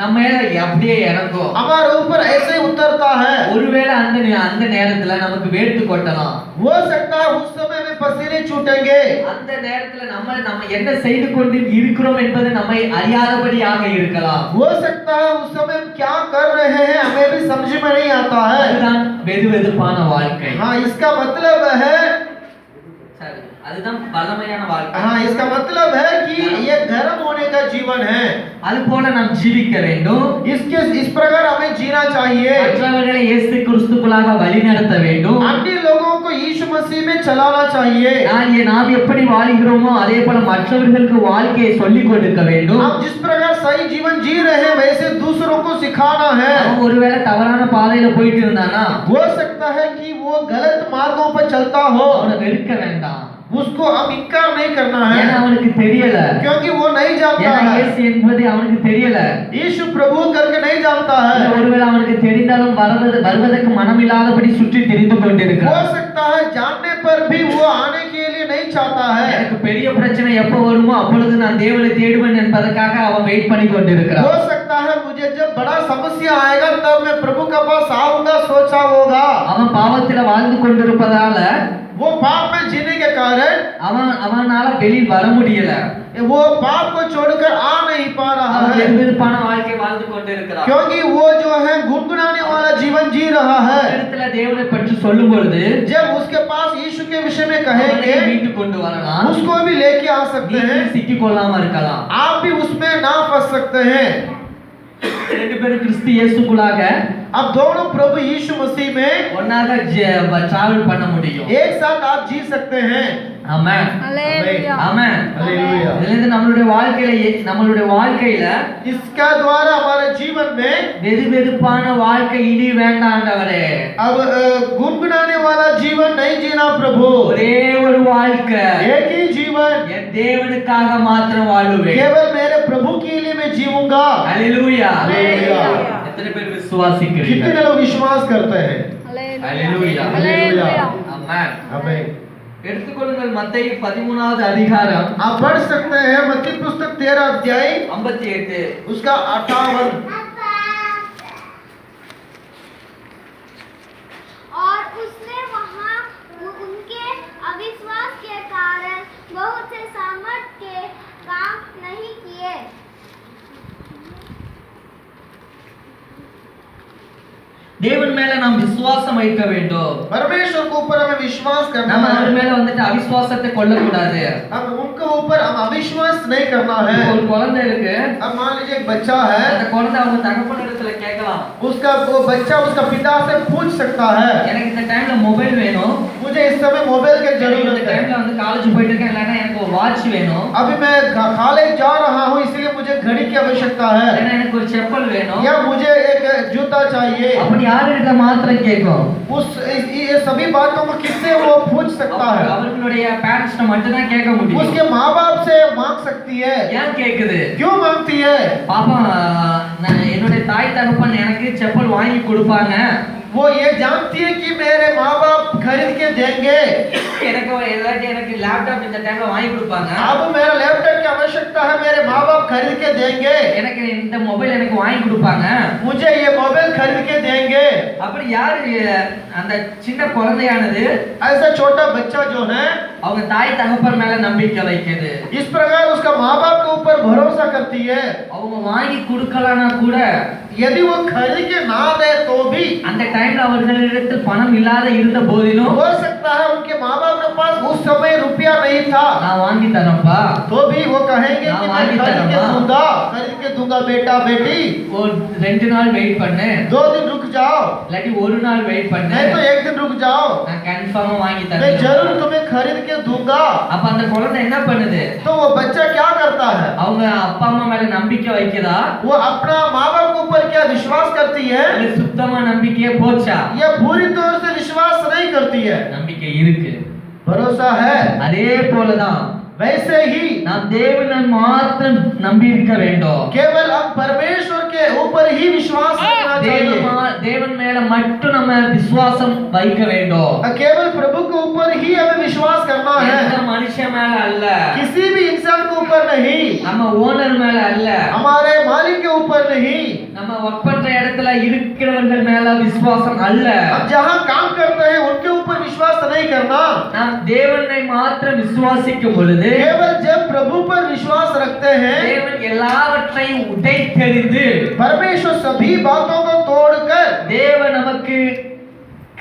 நம்ம மேல அப்படியே இறங்கும். हमारे ऊपर ऐसे उतरता है। ஒருவேளை அந்த நேரத்துல நமக்கு வேர்த்து கொட்டலாம். हो सकता है उस समय में पसीने छूटेंगे। அந்த நேரத்துல நம்ம என்ன செய்து கொண்டு இருக்கிறோம் என்பது நம்மை அறியாதபடியாக இருக்கலாம். हो सकता है उस समय हम क्या कर रहे हैं हमें भी समझ में नहीं आता है। அதுதான் வெதுவெதுப்பான வாழ்க்கை. हाँ, इसका मतलब है சரி, அதுதான் பலமையான வாழ்க்கை. हाँ, इसका मतलब है कि ये गर्म होने का जीवन है। அது போல நாம் ஜீவிக்க வேண்டும். इस प्रकार हमें जीना चाहिए। மற்றவர்களை இயேசு கிறிஸ்துவுக்குள்ளாக வழிநடத்த வேண்டும். अन्य लोगों को यीशु मसीह में चलाना चाहिए। நாம் எப்படி வாழ்கிறோமோ அதே போல மற்றவர்களுக்கு வாழ்க்கையை சொல்லிக் கொடுக்க வேண்டும். हम जिस प्रकार सही जीवन जी रहे हैं वैसे दूसरों को सिखाना है। அவன் ஒருவேளை தவறான பாதையில போயிட்டு இருந்தானா हो सकता है कि वो गलत मार्गों पर चलता हो, அவனை வெறுக்க வேண்டாம். उसको हम इनकार नहीं करना है, ஏன்னா அவனுக்கு தெரியல. क्योंकि वो नहीं जानता ஏன்னா है। இயேசு என்பது அவனுக்கு தெரியல. यीशु प्रभु करके नहीं जानता है। ஒருவேளை அவனுக்கு தெரிந்தாலும் வருவதற்கு மனமில்லாதபடி சுற்றி திரிந்து हो கொண்டிருக்கிறான். सकता है जानने पर भी वो आने के लिए नहीं चाहता है। எனக்கு பெரிய பிரச்சனை எப்ப வருமோ அப்பொழுது நான் தேவனை தேடுவேன் என்பதற்காக அவன் வெயிட் பண்ணி கொண்டிருக்கிறான். हो सकता है मुझे जब बड़ा समस्या आएगा तब मैं प्रभु के पास आऊंगा सोचा होगा। அவன் பாவத்தில வாழ்ந்து கொண்டிருப்பதால वो पाप में जीने के कारण அவனால வெளியில் வர முடியல. वो पाप को छोड़कर आ नहीं पा रहा அவன் है, வெறுவெறுப்பான வாழ்க்கை வாழ்ந்து கொண்டிருக்கிறான். क्योंकि वो जो है गुनगुनाने वाला जीवन जी रहा है। இடத்துல தேவனை பற்றி சொல்லும் பொழுது जब उसके पास यीशु के विषय में அவனை कहेंगे மீட்டு கொண்டு வரலாம். उसको भी लेके आ सकते हैं, சிக்கிக் கொள்ளாம இருக்கலாம். आप भी उसमें ना फंस सकते हैं। ரெண்டு பேரும் கிறிஸ்து இயேசுக்குள்ளாக अब दोनों प्रभु यीशु मसीह में ஒன்னாக டிராவல் பண்ண முடியும். एक साथ आप जी सकते हैं। ஆமென். ஹalleluya. ஆமென். हालेलुया। இதிலிருந்து நம்மளுடைய வாழ்க்கையில इसका द्वारा हमारे जीवन में வெதுவெதுப்பான வாழ்க்கை இனி வேண்டாம் ஆண்டவரே. अब गुनगुनाने वाला जीवन नहीं जीना प्रभु, ஒரே ஒரு வாழ்க்கை एक ही जीवन என் தேவனுக்காக மாத்திரம் வாழுவேன். केवल मेरे प्रभु के लिए मैं जीऊंगा। ஹalleluya. हालेलुया। எத்தனை பேர் விசுவாசிக்கிறீர்கள்? कितने लोग विश्वास करते हैं? ஹalleluya. हालेलुया। ஆமென். आमीन। எடுத்துக்கொள்ளுங்கள் மத்தேயு 13வது அதிகாரம் आप पढ़ सकते हैं मत्ती पुस्तक 13 अध्याय 58. उसका 58। और उसने वहाँ उनके अविश्वास के कारण बहुत से सामर्थ के काम नहीं किए। தேவன் மேல நாம் விசுவாசம் வைக்க வேண்டும். परमेश्वर के ऊपर हमें विश्वास करना நம்ம அவர் है। மேல வந்துட்டு அவிசுவாசத்தை கொள்ள கூடாது. हम उनके ऊपर हम अविश्वास नहीं करना है। ஒரு குழந்தை இருக்கு. अब मान लीजिए एक बच्चा है, அந்த குழந்தை அவங்க தகப்பனிடத்துல கேட்கலாம். उसका वो बच्चा उसका पिता से पूछ सकता है, எனக்கு இந்த டைம்ல மொபைல் வேணும். मुझे इस समय मोबाइल की இந்த जरूरत है। டைம்ல வந்து காலேஜ் போயிட்டு இருக்கேன், இல்லனா எனக்கு ஒரு வாட்ச் வேணும். अभी मैं कॉलेज जा रहा हूँ इसलिए मुझे घड़ी की आवश्यकता है, இல்லனா எனக்கு ஒரு செப்பல் வேணும். या मुझे एक जूता चाहिए। அப்படி யாரிடம் மாத்திரம் கேட்கும்? ये सभी बातों को किससे वो पूछ सकता है? அவர்களுடைய பேரண்ட்ஸ்ட மட்டும் தான் கேட்க முடியும். उसके माँ बाप से मांग सकती है। ஏன் கேக்குது? क्यों मांगती है? பாப்பா நான் என்னுடைய தாய் தகப்பன் எனக்கு செப்பல் வாங்கி கொடுப்பாங்க. वो ये जानती है कि मेरे माँ बाप खरीद के देंगे। எனக்கு லேப்டாப் இந்த டைம்ல வாங்கி கொடுப்பாங்க. अब मेरा लैपटॉप की आवश्यकता है, मेरे माँ बाप खरीद के देंगे। எனக்கு இந்த மொபைல் எனக்கு வாங்கி கொடுப்பாங்க. मुझे ये मोबाइल खरीद के देंगे। அப்படி யாரு அந்த சின்ன குழந்தையானது ऐसा छोटा बच्चा जो है அவங்க தாய் தகப்பன் மேல நம்பிக்கை வைக்குது. इस प्रकार उसका माँ बाप के ऊपर भरोसा करती है। அவங்க வாங்கி கொடுக்கலனா கூட यदि वो खरीद के ना दे तो भी அந்த டைம்ல அவர்களிடத்தில் பணம் இல்லாத இருந்த போதிலும் हो सकता है उनके माँ बाप के पास उस समय रुपया नहीं था, நான் வாங்கி தரேன்ப்பா, तो भी वो कहेंगे कि मैं खरीद के दूंगा बेटा बेटी, ஒரு 2 நாள் வெயிட் பண்ணு, 2 दिन रुक जाओ, இல்லாட்டி ஒரு நாள் வெயிட் பண்ணு, नहीं तो 1 दिन रुक जाओ, நான் கன்ஃபார்மா வாங்கி मैं தரேன். जरूर तुम्हें खरीद के दूंगा। அப்ப அந்த குழந்தை என்ன பண்ணுது? तो वो बच्चा क्या करता है? அவங்க அப்பா அம்மா மேல நம்பிக்கை வைக்குதா? वो अपना माँ बाप के ऊपर क्या विश्वास करती है? இல்ல சுத்தமா நம்பிக்கையே போச்சா? या पूरी तौर से विश्वास नहीं करती है? நம்பிக்கை இருக்கு. भरोसा है। அதே போலதான் वैसे ही நாம் தேவனை மாத்திரம் நம்பி இருக்க வேண்டும். केवल हम परमेश्वर के ऊपर ही विश्वास रखना चाहिए। தேவன் மேல மட்டும் நம்ம விசுவாசம் வைக்க வேண்டும். केवल प्रभु के ऊपर ही हमें विश्वास करना है, எந்த மனுஷன் மேல அல்ல, किसी भी इंसान के ऊपर नहीं, நம்ம ஓனர் மேல அல்ல, हमारे मालिक के ऊपर नहीं, நம்ம ஒர்க் பண்ற இடத்துல இருக்கிறவர்கள் மேல விசுவாசம் அல்ல. हम जहाँ काम करते हैं उनके ऊपर विश्वास नहीं करना। நாம் தேவனை மாத்திரம் விசுவாசிக்கும் பொழுது केवल जब प्रभु पर विश्वास रखते हैं, தேவன் எல்லாவற்றையும் உடைத்தெறிந்து परमेश्वर सभी बातों को तोड़कर தேவன் நமக்கு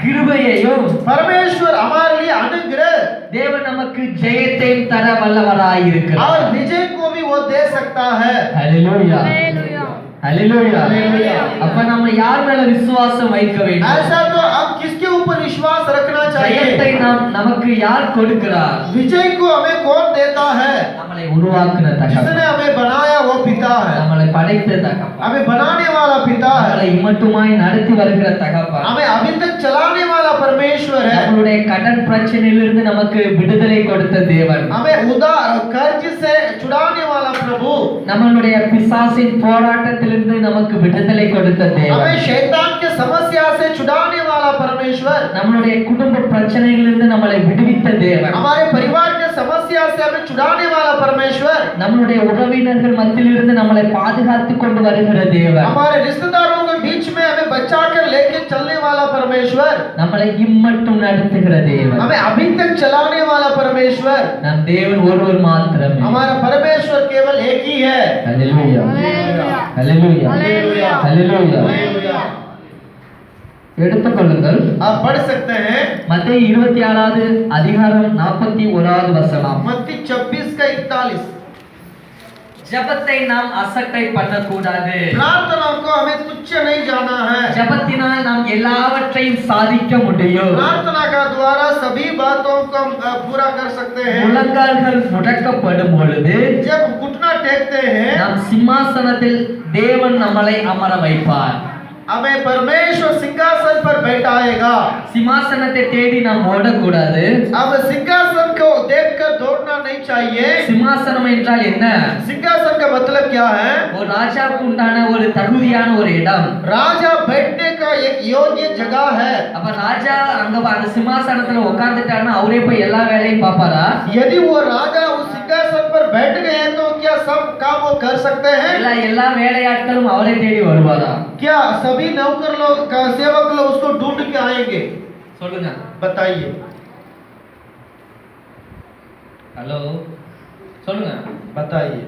கிருபையையும் परमेश्वर हमारे लिए अनुग्रह தேவன் நமக்கு ஜெயத்தையும் தர வல்லவராய் இருக்கிறார். और विजय को भी वो दे सकता है। ஹalleluya ஹalleluya हालेलुया। அப்ப நம்ம யார் மேல விசுவாசம் வைக்க வேண்டும்? ऐसा तो अब किसके ऊपर विश्वास रखना ஜெயத்தை चाहिए? நமக்கு யார் கொடுக்கிறார்? विजय को हमें कौन देता है? நம்மளை உருவாக்கின जिसने தகப்பன், हमें बनाया वो पिता है, நம்மளை படைத்த தகப்பன், हमें बनाने वाला पिता நம்மளை है, இம்மட்டுமாய் நடத்தி வருகிற தகப்பன், हमें अभी तक चलाने वाला परमेश्वर है, நம்மளுடைய கடன் பிரச்சனையிலிருந்து நமக்கு விடுதலை கொடுத்த தேவன், हमें उधार कर्ज से छुड़ाने वाला प्रभु, நம்மளுடைய பிசாசின் போராட்டத்திலிருந்து நமக்கு விடுதலை கொடுத்த தேவன், हमें शैतान के समस्या से छुड़ाने वाला परमेश्वर, நம்மளுடைய குடும்ப பிரச்சனைகளிலிருந்து நம்மளை விடுவித்த தேவன், हमारे परिवार के समस्या से हमें छुड़ाने वाला परमेश्वर, நம்மளுடைய உறவினர்கள் மத்தியிலிருந்து நம்மளை பாதுகாத்து கொண்டு வருகிற தேவன், हमारे रिश्तेदारों के बीच में हमें बचा कर लेके चलने वाला परमेश्वर, நம்மளை இம்மட்டும் நடத்துகிற தேவன், हमें अभी तक चलाने वाला परमेश्वर, நம் தேவன் ஒருவர் மாத்திரமே. हमारा परमेश्वर केवल एक ही है। ஹalleluya ஹalleluya हालेलुया। ஹalleluya. हालेलुया। எடுத்துக்கொள்ளுங்கள் आप पढ़ सकते हैं மத்தேயு 26வது அதிகாரம் 41வது வசனம். मत्ती 26 का 41। ஜெபத்தை நாம் அசட்டை பண்ணக்கூடாது. प्रार्थना को हमें तुच्छ नहीं जाना है। ஜெபத்தினால் நாம் எல்லாவற்றையும் சாதிக்க முடியும். प्रार्थना का द्वारा सभी बातों को हम पूरा कर सकते हैं। முழங்கால்கள் முடக்கப்படும் பொழுது जब घुटना टेकते हैं நாம் சிம்மாசனத்தில் தேவன் நம்மளை அமர வைப்பார். हमें परमेश्वर सिंहासन पर बैठाएगा। சிம்மாசனத்தை தேடி நாம் ஓடக்கூடாது. अब सिंहासन को देखकर दौड़ना नहीं चाहिए। சிம்மாசனம் என்றால் என்ன? सिंहासन का मतलब क्या है? ஒரு ராஜாவுக்கு உண்டான ஒரு தகுதியான ஒரு இடம். राजा बैठने का एक योग्य जगह है। அப்ப ராஜா அங்க அந்த சிம்மாசனத்துல உட்கார்ந்துட்டாருன்னா அவரே போய் எல்லா வேலையும் பாப்பாரா? यदि वो राजा उस सिंहासन पर बैठ गए तो क्या सब काम वो कर सकते हैं? எல்லா வேலையாட்களும் அவரை தேடி வருவாரா? क्या सभी नौकर लोग सेवक लोग उसको ढूंढ के आएंगे? சொல்லுங்க. बताइए। ஹலோ சொல்லுங்க. बताइए।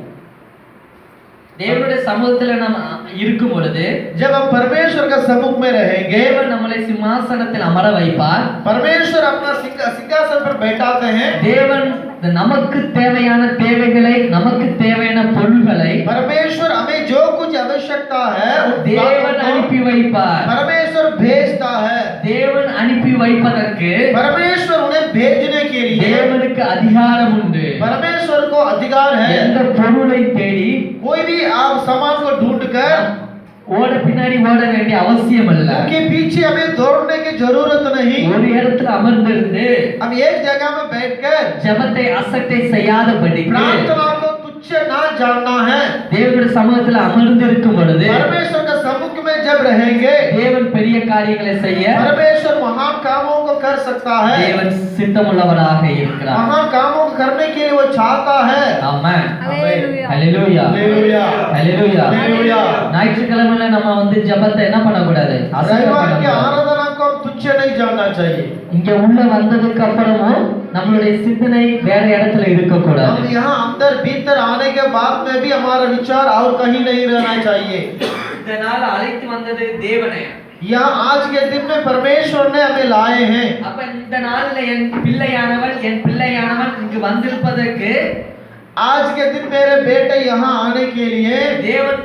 தேவனுடைய சமூகத்துல நாம் இருக்கும் பொழுது जब हम परमेश्वर का सम्मुख में रहेंगे, தேவன் நம்மளை சிம்மாசனத்தில் அமர வைப்பார். परमेश्वर अपना सिंहासन पर बैठाते हैं। தேவன் நமக்கு தேவையான தேவைகளை, நமக்கு தேவையான பொருள்களை परमेश्वर हमें जो कुछ आवश्यकता है उन தேவன் बातों को அனுப்பி வைப்பார். परमेश्वर भेजता है। தேவன் அனுப்பி வைப்பதற்கு परमेश्वर उन्हें भेजने के लिए தேவனுக்கு அதிகாரம் உண்டு. परमेश्वर को अधिकार है। எந்த பொருளை தேடி कोई भी आप सामान को ढूंढ कर ஓட பின்னாடி ஓட வேண்டிய அவசியம் அல்ல. उनके पीछे हमें दौड़ने की जरूरत नहीं। ஒரு இடத்துல அமர்ந்திருந்து हम एक जगह में बैठकर ஜெபத்தை அசட்டை செய்யாதபடிக்கு प्रार्थना को तुच्छ ना जानना है। தேவனுடைய சமூகத்துல அமர்ந்திருக்கும் பொழுது परमेश्वर का सम्मुख में जब रहेंगे, தேவன் பெரிய காரியங்களை செய்ய परमेश्वर महान कामों को कर सकता है। தேவன் சித்தமுள்ளவராக இருக்கிறார். महान कामों को करने के लिए वो चाहता है। ஆமென். Hallelujah. ஹalleluya हालेलुया। ஹalleluya. हालेलुया। ஞாயிற்றுக்கிழமையில நம்ம ஜெபத்தை என்ன பண்ணக்கூடாது? அசட்டை रविवार की பண்ணக்கூடாது. आराधना को हम तुच्छ नहीं नहीं जाना चाहिए। இங்க உள்ள வந்ததுக்கு அப்புறமும் நம்மளுடைய சிந்தனை வேற இடத்துல இருக்க கூடாது. हम यहाँ अंदर भीतर आने के बाद में भी हमारा विचार और कहीं नहीं रहना चाहिए। இதனால அழைத்து வந்தது தேவனே. यहाँ आज के दिन में परमेश्वर ने हमें लाए हैं। அப்ப இந்த நாள்ல என் பிள்ளையானவன் இங்கு வந்திருப்பதற்கு आज के दिन मेरे बेटे यहाँ आने के लिए தேவன்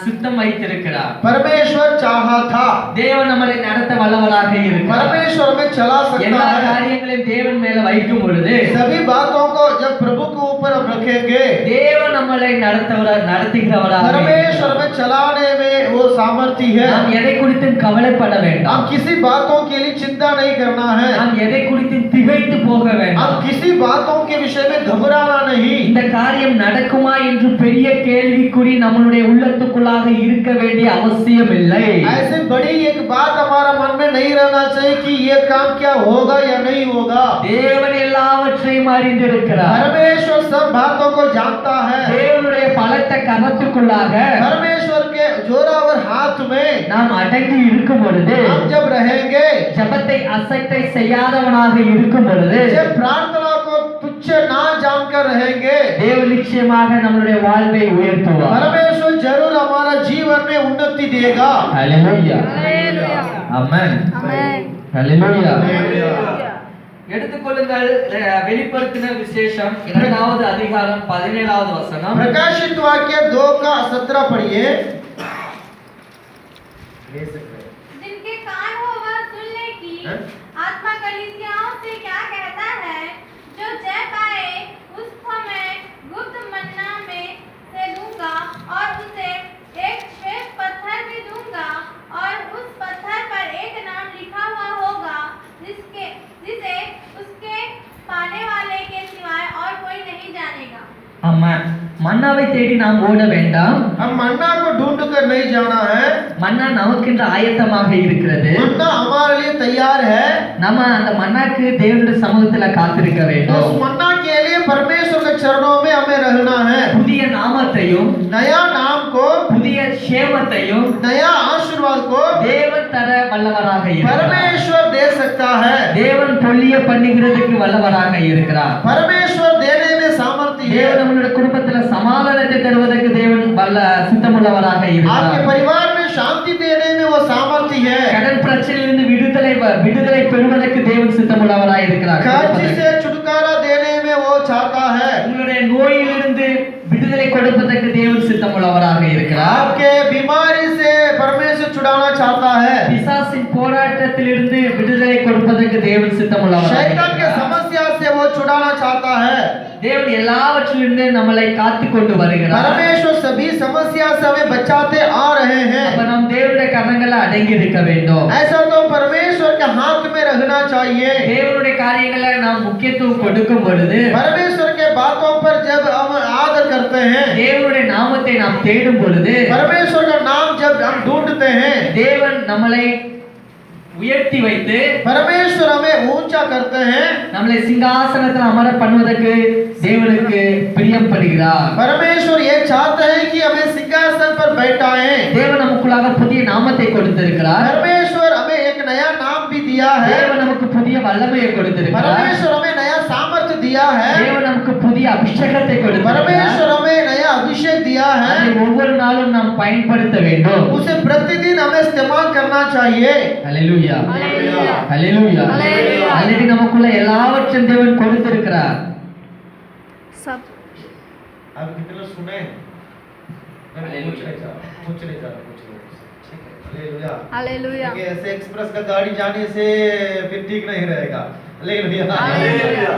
சித்தம் வைத்திருக்கிறார். परमेश्वर चाहा था। தேவன் நம்மளை நடத்த வல்லவராக இருக்கிறார். परमेश्वर में चला सकता எல்லா है। காரியங்களையும் தேவன் மேல வைக்கும் பொழுது सभी बातों को जब प्रभु के ऊपर हम रखेंगे, தேவன் நம்மளை நடத்துகிறவராக परमेश्वर में चलाने में वो सामर्थ्य है। நாம் எதை குறித்தும் கவலைப்பட வேண்டாம். हम किसी बातों के लिए चिंता नहीं करना है। நாம் எதை குறித்தும் திகைத்து போக வேண்டாம். हम किसी बातों के विषय में घबराना नहीं। இந்த காரியம் நடக்குமா என்று பெரிய கேள்விக்குறி நம்மளுடைய உள்ளத்துக்குள்ளாக இருக்க வேண்டிய அவசியம் இல்லை. ऐसे बड़ी एक बात हमारा मन में नहीं रहना चाहिए कि ये काम क्या होगा या नहीं होगा। தேவன் எல்லாவற்றையும் அறிந்திருக்கிறார். परमेश्वर सब बातों को जानता है। தேவனுடைய பலத்த கரத்துக்குள்ளாக परमेश्वर के जोरावर हाथ में நாம் அடங்கி இருக்கும் பொழுது, हम जब रहेंगे, ஜெபத்தை அசட்டை செய்யாதவனாக இருக்கும் பொழுது, जब प्रार्थना को तुच्छ ना जानकर रहेंगे, தேவன் நிச்சயமாக நம்மளுடைய வாழ்வை உயர்த்துவார். परमेश्वर जरूर हमारा जीवन में उन्नति देगा। ஹalleluya. ஆமென். Amen. ஹalleluya. हालेलुया। எடுத்துக்கொள்ளுங்கள் வெளிப்படுத்தின விசேஷம் 2வது அதிகாரம் 17வது வசனம். प्रकाशित वाक्य 2 का 17 पढ़िए। जिनके कान हो वह सुन ले कि आत्मा कलीसियाओं से क्या कहता है। जो जय पाए उसको मैं गुप्त मन्ना में से दूंगा और उसे एक श्वेत पत्थर भी दूंगा और उस पत्थर पर एक नाम लिखा हुआ होगा जिसे उसके पाने वाले के सिवाय और कोई नहीं जानेगा। ஆமென். மன்னாவை தேடி நாம் ஓட வேண்டாம். हम मन्ना को ढूंढ कर नहीं जाना है। மன்னா நமக்கென்று ஆயத்தமாக இருக்கிறது. मन्ना हमारे लिए तैयार है। நம்ம அந்த மன்னாக்கு தேவனுடைய சமூகத்துல காத்திருக்க उस வேண்டும். मन्ना के लिए परमेश्वर के चरणों में हमें रहना है। புதிய நாமத்தையும் नया नाम को, புதிய சேமத்தையும் नया आशीर्वाद को தேவன் தர வல்லவராக இருக்கிறார். परमेश्वर दे सकता है। தேவன் பொழிய பண்ணுகிறதுக்கு வல்லவராக இருக்கிறார். परमेश्वर देने में सामर्थ्य है। தேவன் நம்மளுடைய குடும்பத்துல சமாதானத்தை தருவதற்கு தேவன் வல்ல சித்தமுள்ளவராக आपके இருக்கிறார். परिवार में शांति देने में वो सामर्थ्य है। கடன் பிரச்சனையிலிருந்து விடுதலை பெறுவதற்கு தேவன் சித்தமுள்ளவராக இருக்கிறார். कर्ज से छुटकारा देने में वो चाहता है। உங்களுடைய நோயிலிருந்து விடுதலை கொடுப்பதற்கு தேவன் சித்தமுள்ளவராக இருக்கிறார். आपके बीमारी से परमेश्वर छुड़ाना चाहता है। பிசாசின் போராட்டத்திலிருந்து விடுதலை கொடுப்பதற்கு தேவன் சித்தமுள்ளவராக शैतान के இருக்கிறார். समस्या से वो छुड़ाना चाहता है। தேவன் எல்லாவற்றிலிருந்து நம்மளை காத்து கொண்டு வருகிறார். परमेश्वर सभी समस्या से हमें बचाते आ रहे हैं। அப்ப நாம் தேவனுடைய கரங்களை அடங்கி இருக்க வேண்டும். ऐसा तो परमेश्वर के हाथ में रहना चाहिए। தேவனுடைய காரியங்களை நாம் முக்கியத்துவம் கொடுக்கும் பொழுது, परमेश्वर के बातों पर जब हम आदर करते हैं, தேவனுடைய நாமத்தை நாம் தேடும் பொழுது, परमेश्वर का नाम जब हम ढूंढते हैं, தேவன் நம்மளை உயர்த்தி வைத்து परमेश्वर हमें ऊंचा करते हैं। நம்மளை சிங்காசனத்தில் அமர பண்ணுவதற்கு தேவனுக்கு பிரியப்படுகிறார். परमेश्वर ये चाहते हैं कि हमें सिंहासन पर बैठाएं। தேவன் நமக்குள்ளாக புதிய நாமத்தை கொடுத்திருக்கிறார். परमेश्वर हमें एक नया नाम भी दिया है। தேவன் நமக்கு புதிய வல்லமையை கொடுத்திருக்கிறார். परमेश्वर हमें नया सामर्थ्य दिया है। தேவன் நமக்கு புதிய அபிஷேகத்தை கொடுத்திருக்கிறார். परमेश्वर हमें नया अभिषेक दिया है। அதை ஒவ்வொரு நாளும் நாம் பயன்படுத்த வேண்டும். उसे प्रतिदिन हमें इस्तेमाल करना चाहिए। ஹalleluya. हालेलुया। ஹalleluya. ஹalleluya. ஆல்ரெடி நமக்குள்ள எல்லாவற்றையும் தேவன் கொடுத்திருக்கிறார். सब आप कितने सुने? हालेलुया। पूछ नहीं जा रहा। ठीक है। हालेलुया। हालेलुया। देखिए, ऐसे एक्सप्रेस का गाड़ी जाने से फिर ठीक नहीं रहेगा। हालेलुया। हालेलुया।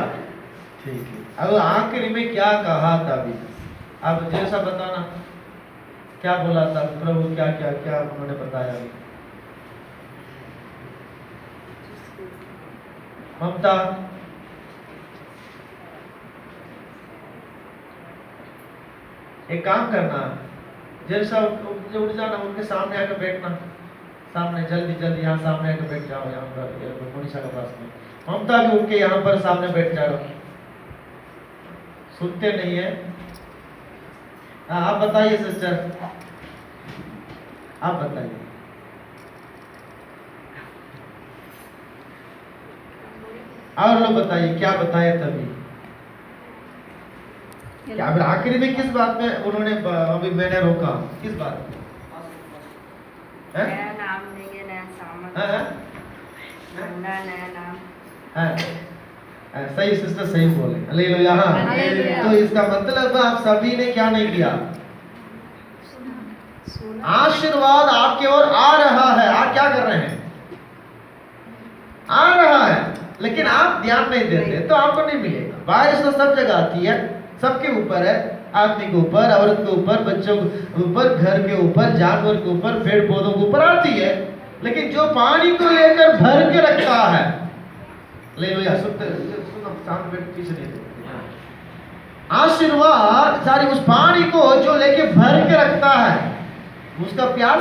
ठीक है। अब आखिरी में क्या कहा था अभी? आप जैसा बताना, क्या बोला था प्रभु, क्या क्या क्या उन्होंने बताया अभी? ममता, एक काम करना, जैसा उठ जाना, उनके सामने आकर बैठना, सामने जल्दी जल्दी यहाँ सामने आकर बैठ जाओ, यहाँ पर मोनिशा के पास में। ममता भी उनके यहाँ पर सामने बैठ जाओ। सुनते नहीं है? हाँ, आप बताइए सिस्टर, आप बताइए। और लोग बताइए क्या बताए तभी क्या फिर आखिरी में किस बात में उन्होंने अभी मैंने रोका किस बात में हैं? नया नाम देंगे, नया सामर्थ, हैं? नया नाम। हैं? सही सिस्टर सही बोले हालेलुया। हालेलुया। तो इसका मतलब आप सभी ने क्या नहीं किया, आशीर्वाद आपके ओर आ रहा है। आप क्या कर रहे हैं, आ रहा है, लेकिन आप ध्यान नहीं देते तो आपको नहीं मिलेगा। बारिश तो सब जगह आती है, सबके ऊपर है, आदमी के ऊपर, औरत के ऊपर, बच्चों के ऊपर, घर के ऊपर, जानवर के ऊपर, पेड़ पौधों के ऊपर आती है, लेकिन जो पानी को लेकर भर के रखता है, ले लो या सुनो सामने बैठ पीछे नहीं देखो, आशीर्वाद सारी उस पानी को जो लेके भर के रखता है उसका प्यास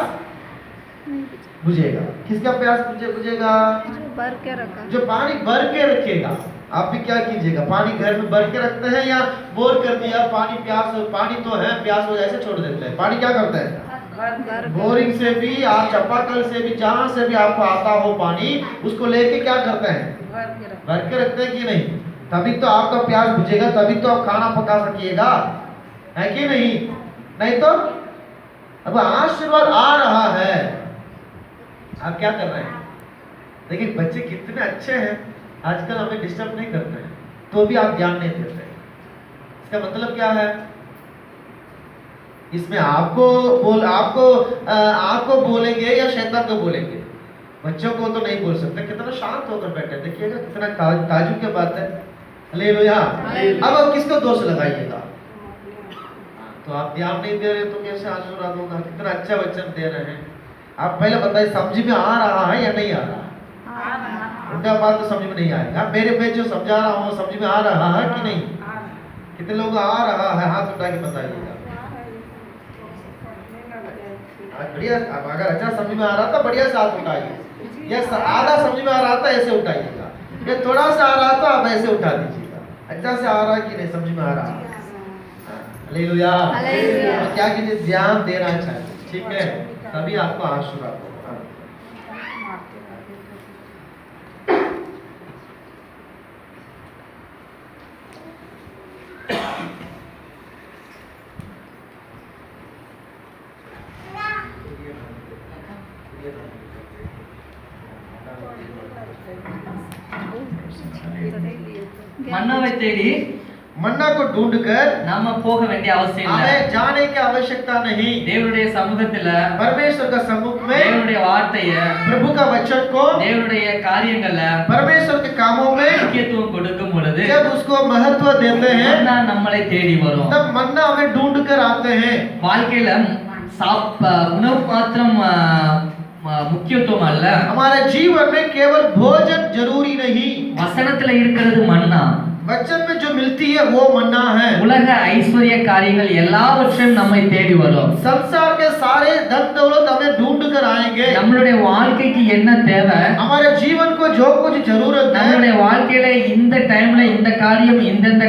बुझेगा। किसका प्यास बुझेगा, भर के रखा। जो पानी भर के रखेगा। आप भी क्या कीजिएगा, पानी घर में भर के रखते हैं या बोर कर दिया, पानी प्यास, पानी तो है, प्यास हो जाए ऐसे छोड़ देते हैं। पानी क्या करता है, बोरिंग से भी, आप चापाकल से भी, जहां से भी आपको आता हो पानी, उसको लेके क्या करते हैं, भर के रखते हैं कि नहीं। तभी तो आपका प्यास बुझेगा, तभी तो आप खाना पका सकिएगा, है कि नहीं। नहीं तो अब आशीर्वाद आ रहा है, आप क्या कर रहे हैं। देखिए बच्चे कितने अच्छे हैं, आजकल हमें डिस्टर्ब नहीं करते हैं, तो भी आप ध्यान नहीं देते। इसका मतलब क्या है, इसमें आपको बोलेंगे या शैतान को बोलेंगे। बच्चों को तो नहीं बोल सकते, कितना शांत होकर बैठे, देखिएगा कितना ताजुब की बात है। हालेलुया। अब किसको दोष लगाइएगा, तो आप ध्यान नहीं दे रहे तो कैसे आशीर्वाद होगा। कितना अच्छा वचन दे रहे हैं आप, पहले बताइए समझ में आ रहा है या नहीं आ रहा है। उनका बात तो समझ में नहीं आएगा, मेरे में जो समझा रहा हूँ समझ में आ रहा है कि नहीं। कितने लोग आ रहा है, हाथ उठा के बताइएगा। बढ़िया, अगर अच्छा समझ में आ रहा था बढ़िया से हाथ उठाइए, या आधा समझ में आ रहा था ऐसे उठाइएगा, या थोड़ा सा आ रहा था आप ऐसे उठा दीजिएगा। अच्छा से आ रहा है कि नहीं, समझ में आ रहा है। हालेलुया। तो क्या कीजिए, ध्यान देना चाहिए, ठीक है, तभी आपको आशीर्वाद होगा। மன்னாவை தேடி मन्ना को ढूंढकर நாம போக வேண்டிய அவசியம் இல்லை. हमें जाने की आवश्यकता नहीं। தேவனுடைய சமூகத்துல परमेश्वर का सम्मुख में, தேவனுடைய வார்த்தைய, प्रभु का वचन को, தேவனுடைய காரியங்கள்ல परमेश्वर के कामों में முக்கியத்துவம் கொடுக்கும் பொழுது जब उसको महत्व देते हैं, மன்னா நம்மளை தேடி வரும். तब मन्ना हमें ढूंढ कर आते हैं। வாழ்க்கையில உணவு மாத்திரம் முக்கியத்துவம் அல்ல, हमारे जीवन में केवल भोजन जरूरी नहीं, வசனத்துல இருக்கிறது மன்னா, वचन में जो मिलती है वो मन्ना है। உலக ஐஸ்வர்ய காரியங்கள் எல்லாவற்றையும் நம்மை தேடி வரும். संसार के सारे धन दौलत हमें ढूंढ कर आएंगे। நம்மளுடைய வாழ்க்கைக்கு என்ன தேவை, हमारे जीवन को जो कुछ जरूरत है, நம்மளுடைய வாழ்க்கையில இந்த டைம்ல இந்த காரியம் இந்தந்த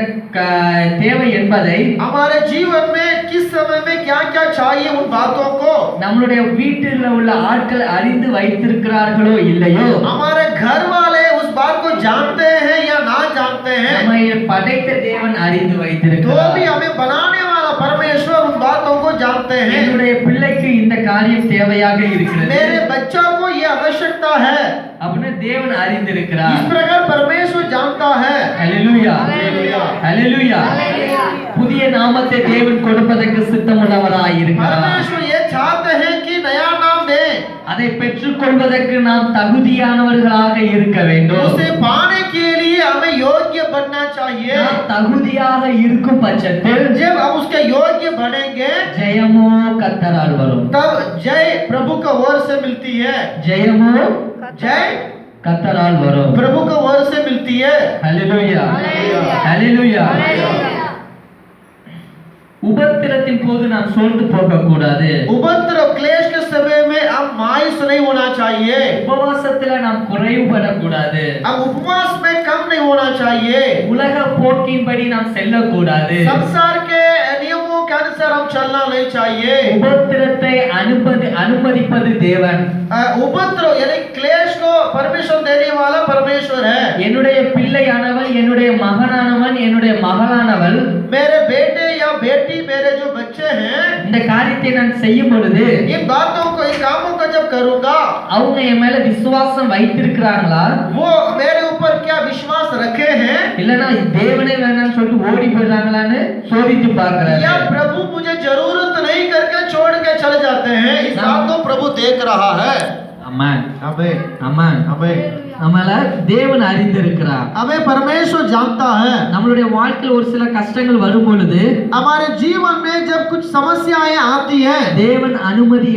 தேவை என்பதை हमारे जीवन में किस समय में क्या क्या चाहिए, उन बातों को நம்மளுடைய வீட்டில் உள்ள ஆட்கள் அறிந்து வைத்திருக்கிறார்களோ இல்லையோ, हमारे घर वाले उस बात को जानते हैं या ना जानते हैं, நம்மை படைத்த தேவன் அறிந்து तो भी வைத்திருக்கிறார். हमें बनाने वाला परमेश्वर उन बातों को जानते हैं। என்னுடைய பிள்ளைக்கு இந்த காரியம் தேவையாக இருக்கிறது मेरे बच्चों को ये आवश्यकता है, அப்படின்னு தேவன் इस அறிந்திருக்கிறார். प्रकार परमेश्वर जानता है। ஹல்லேலூயா, हालेलुया। ஹல்லேலூயா. புதிய நாமத்தை தேவன் கொடுப்பதற்கு சித்தமுள்ளவராய் இருக்கிறார். परमेश्वर ये चाहते हैं कि नया नाम दे, அதை பெற்றுக்கொள்வதற்கு நாம் தகுதியானவர்களாக இருக்க வேண்டும். उसे पाने के लिए हमें योग्य बनना चाहिए। நாம் தகுதியாக இருக்கும் பட்சத்தில் जब हम उसके योग्य बनेंगे ஜெயமோ கர்த்தரால் வரும். तब जय प्रभु का ओर से मिलती है। ஜெயமோ जय கர்த்தரால் வரும். प्रभु का ओर से मिलती है। ஹல்லேலூயா, हालेलुया। ஹல்லேலூயா. உபத்திரத்தின் போது நாம் சோர்ந்து போக கூடாது. उपद्रव क्लेश के समय में हम मायूस नहीं होना चाहिए। உபவாசத்துல நாம் குறைவுபட கூடாது. हम उपवास में कम नहीं होना चाहिए। உலக போக்கின்படி நாம் செல்லக்கூடாது. संसार के नियमों के के अनुसार हम चलना नहीं चाहिए। உபத்திரத்தை அனுமதிப்பது தேவன். उपद्रव यानी क्लेश को परमेश्वर देने वाला परमेश्वर है। என்னுடைய பிள்ளையானவன், என்னுடைய மகனானவன், என்னுடைய மகளானவள், मेरे बेटे या बेटी, मेरे जो बच्चे हैं, இந்த காரியத்தை நான் செய்யும் பொழுது इन बातों को, इन कामों को जब करूंगा, அவங்க என் மேல விசுவாசம் வைத்திருக்கிறாங்களா, वो मेरे ऊपर क्या विश्वास रखे हैं, இல்லனா தேவனே வேணாம்னு சொல்லிட்டு ஓடி போயிடுறாங்களான்னு சோதித்து பார்க்கறாரு. या प्रभु मुझे जरूरत नहीं करके छोड़ के चले जाते हैं, इस बात को प्रभु देख रहा है। ஆமென், आमेन, ஆமென். आमेन। நம்மள தேவன் அறிந்திருக்கிறார். हमें परमेश्वर जानता है। நம்மளுடைய வாழ்க்கையில் ஒரு சில கஷ்டங்கள் வரும் பொழுது, हमारे जीवन में जब कुछ समस्याएं आती हैं, தேவன் அனுமதி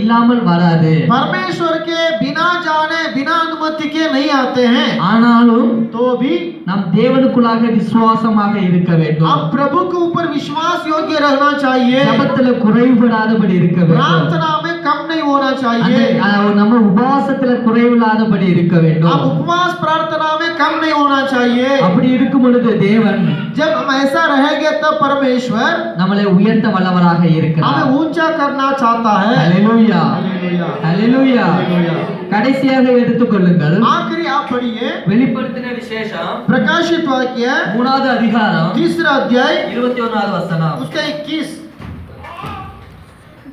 இல்லாமல் வராது. परमेश्वर के बिना जाने, बिना अनुमति के नहीं आते हैं। ஆனாலும் तो भी நாம் தேவனுக்குள்ளாக விசுவாசமாக இருக்க வேண்டும். हम प्रभु के ऊपर विश्वास योग्य रहना चाहिए। ஜெபத்துல குறைவுபடாதபடி இருக்க வேண்டும். प्रार्थना में कम नहीं होना चाहिए। நம்ம உபவாசத்துல குறைவில்லாதபடி இருக்க வேண்டும். हम उपवास प्रार्थना में कम नहीं होना चाहिए। அப்படி இருக்கும் பொழுது தேவன் जब हम ऐसा रहेंगे तब परमेश्वर நம்மளை உயர்த்த வல்லவராக இருக்கிறார். हमें ऊंचा करना चाहता है। ஹalleluya, हालेलुया, ஹalleluya. हालेलुया। கடைசியாக எடுத்துக்கொள்ளுங்கள் आखिरी आप पढ़िए வெளிப்படுத்தின விசேஷம் प्रकाशित वाक्य 3வது அதிகாரம் 3 अध्याय 21வது வசனம். उसका 21।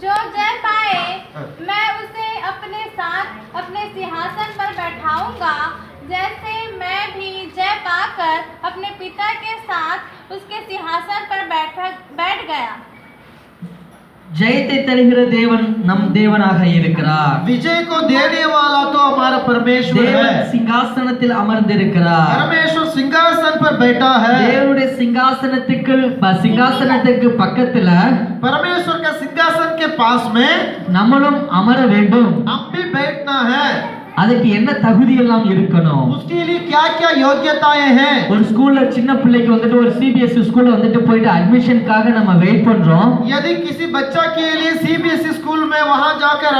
जो जय पाए मैं उसे अपने साथ अपने सिंहासन पर बैठाऊंगा, जैसे मैं भी जय पाकर अपने पिता के साथ उसके सिंहासन पर बैठ गया। ஜெயத்தை தருகிற தேவன் நம் தேவனாக இருக்கிறார். विजय को देने वाला तो हमारा परमेश्वर தேவன் है। சிங்காசனத்தில் அமர்ந்திருக்கிறார். परमेश्वर सिंहासन पर बैठा है। தேவனுடைய சிங்காசனத்துக்கு பக்கத்துல परमेश्वर का सिंहासन के पास में நம்மளும் அமர வேண்டும். हम भी बैठना है। அதுக்கு என்ன தகுதி எல்லாம் இருக்கணும்? उसके लिए क्या क्या योग्यताएं हैं? ஒரு ஸ்கூல்ல சின்ன பிள்ளைக்கு வந்துட்டு ஒரு சிபிஎஸ்இ ஸ்கூல்ல வந்துட்டு போயிட்டு அட்மிஷனுக்காக நம்ம வெயிட் பண்றோம். यदि किसी बच्चा के लिए सीबीएसई स्कूल में वहां जाकर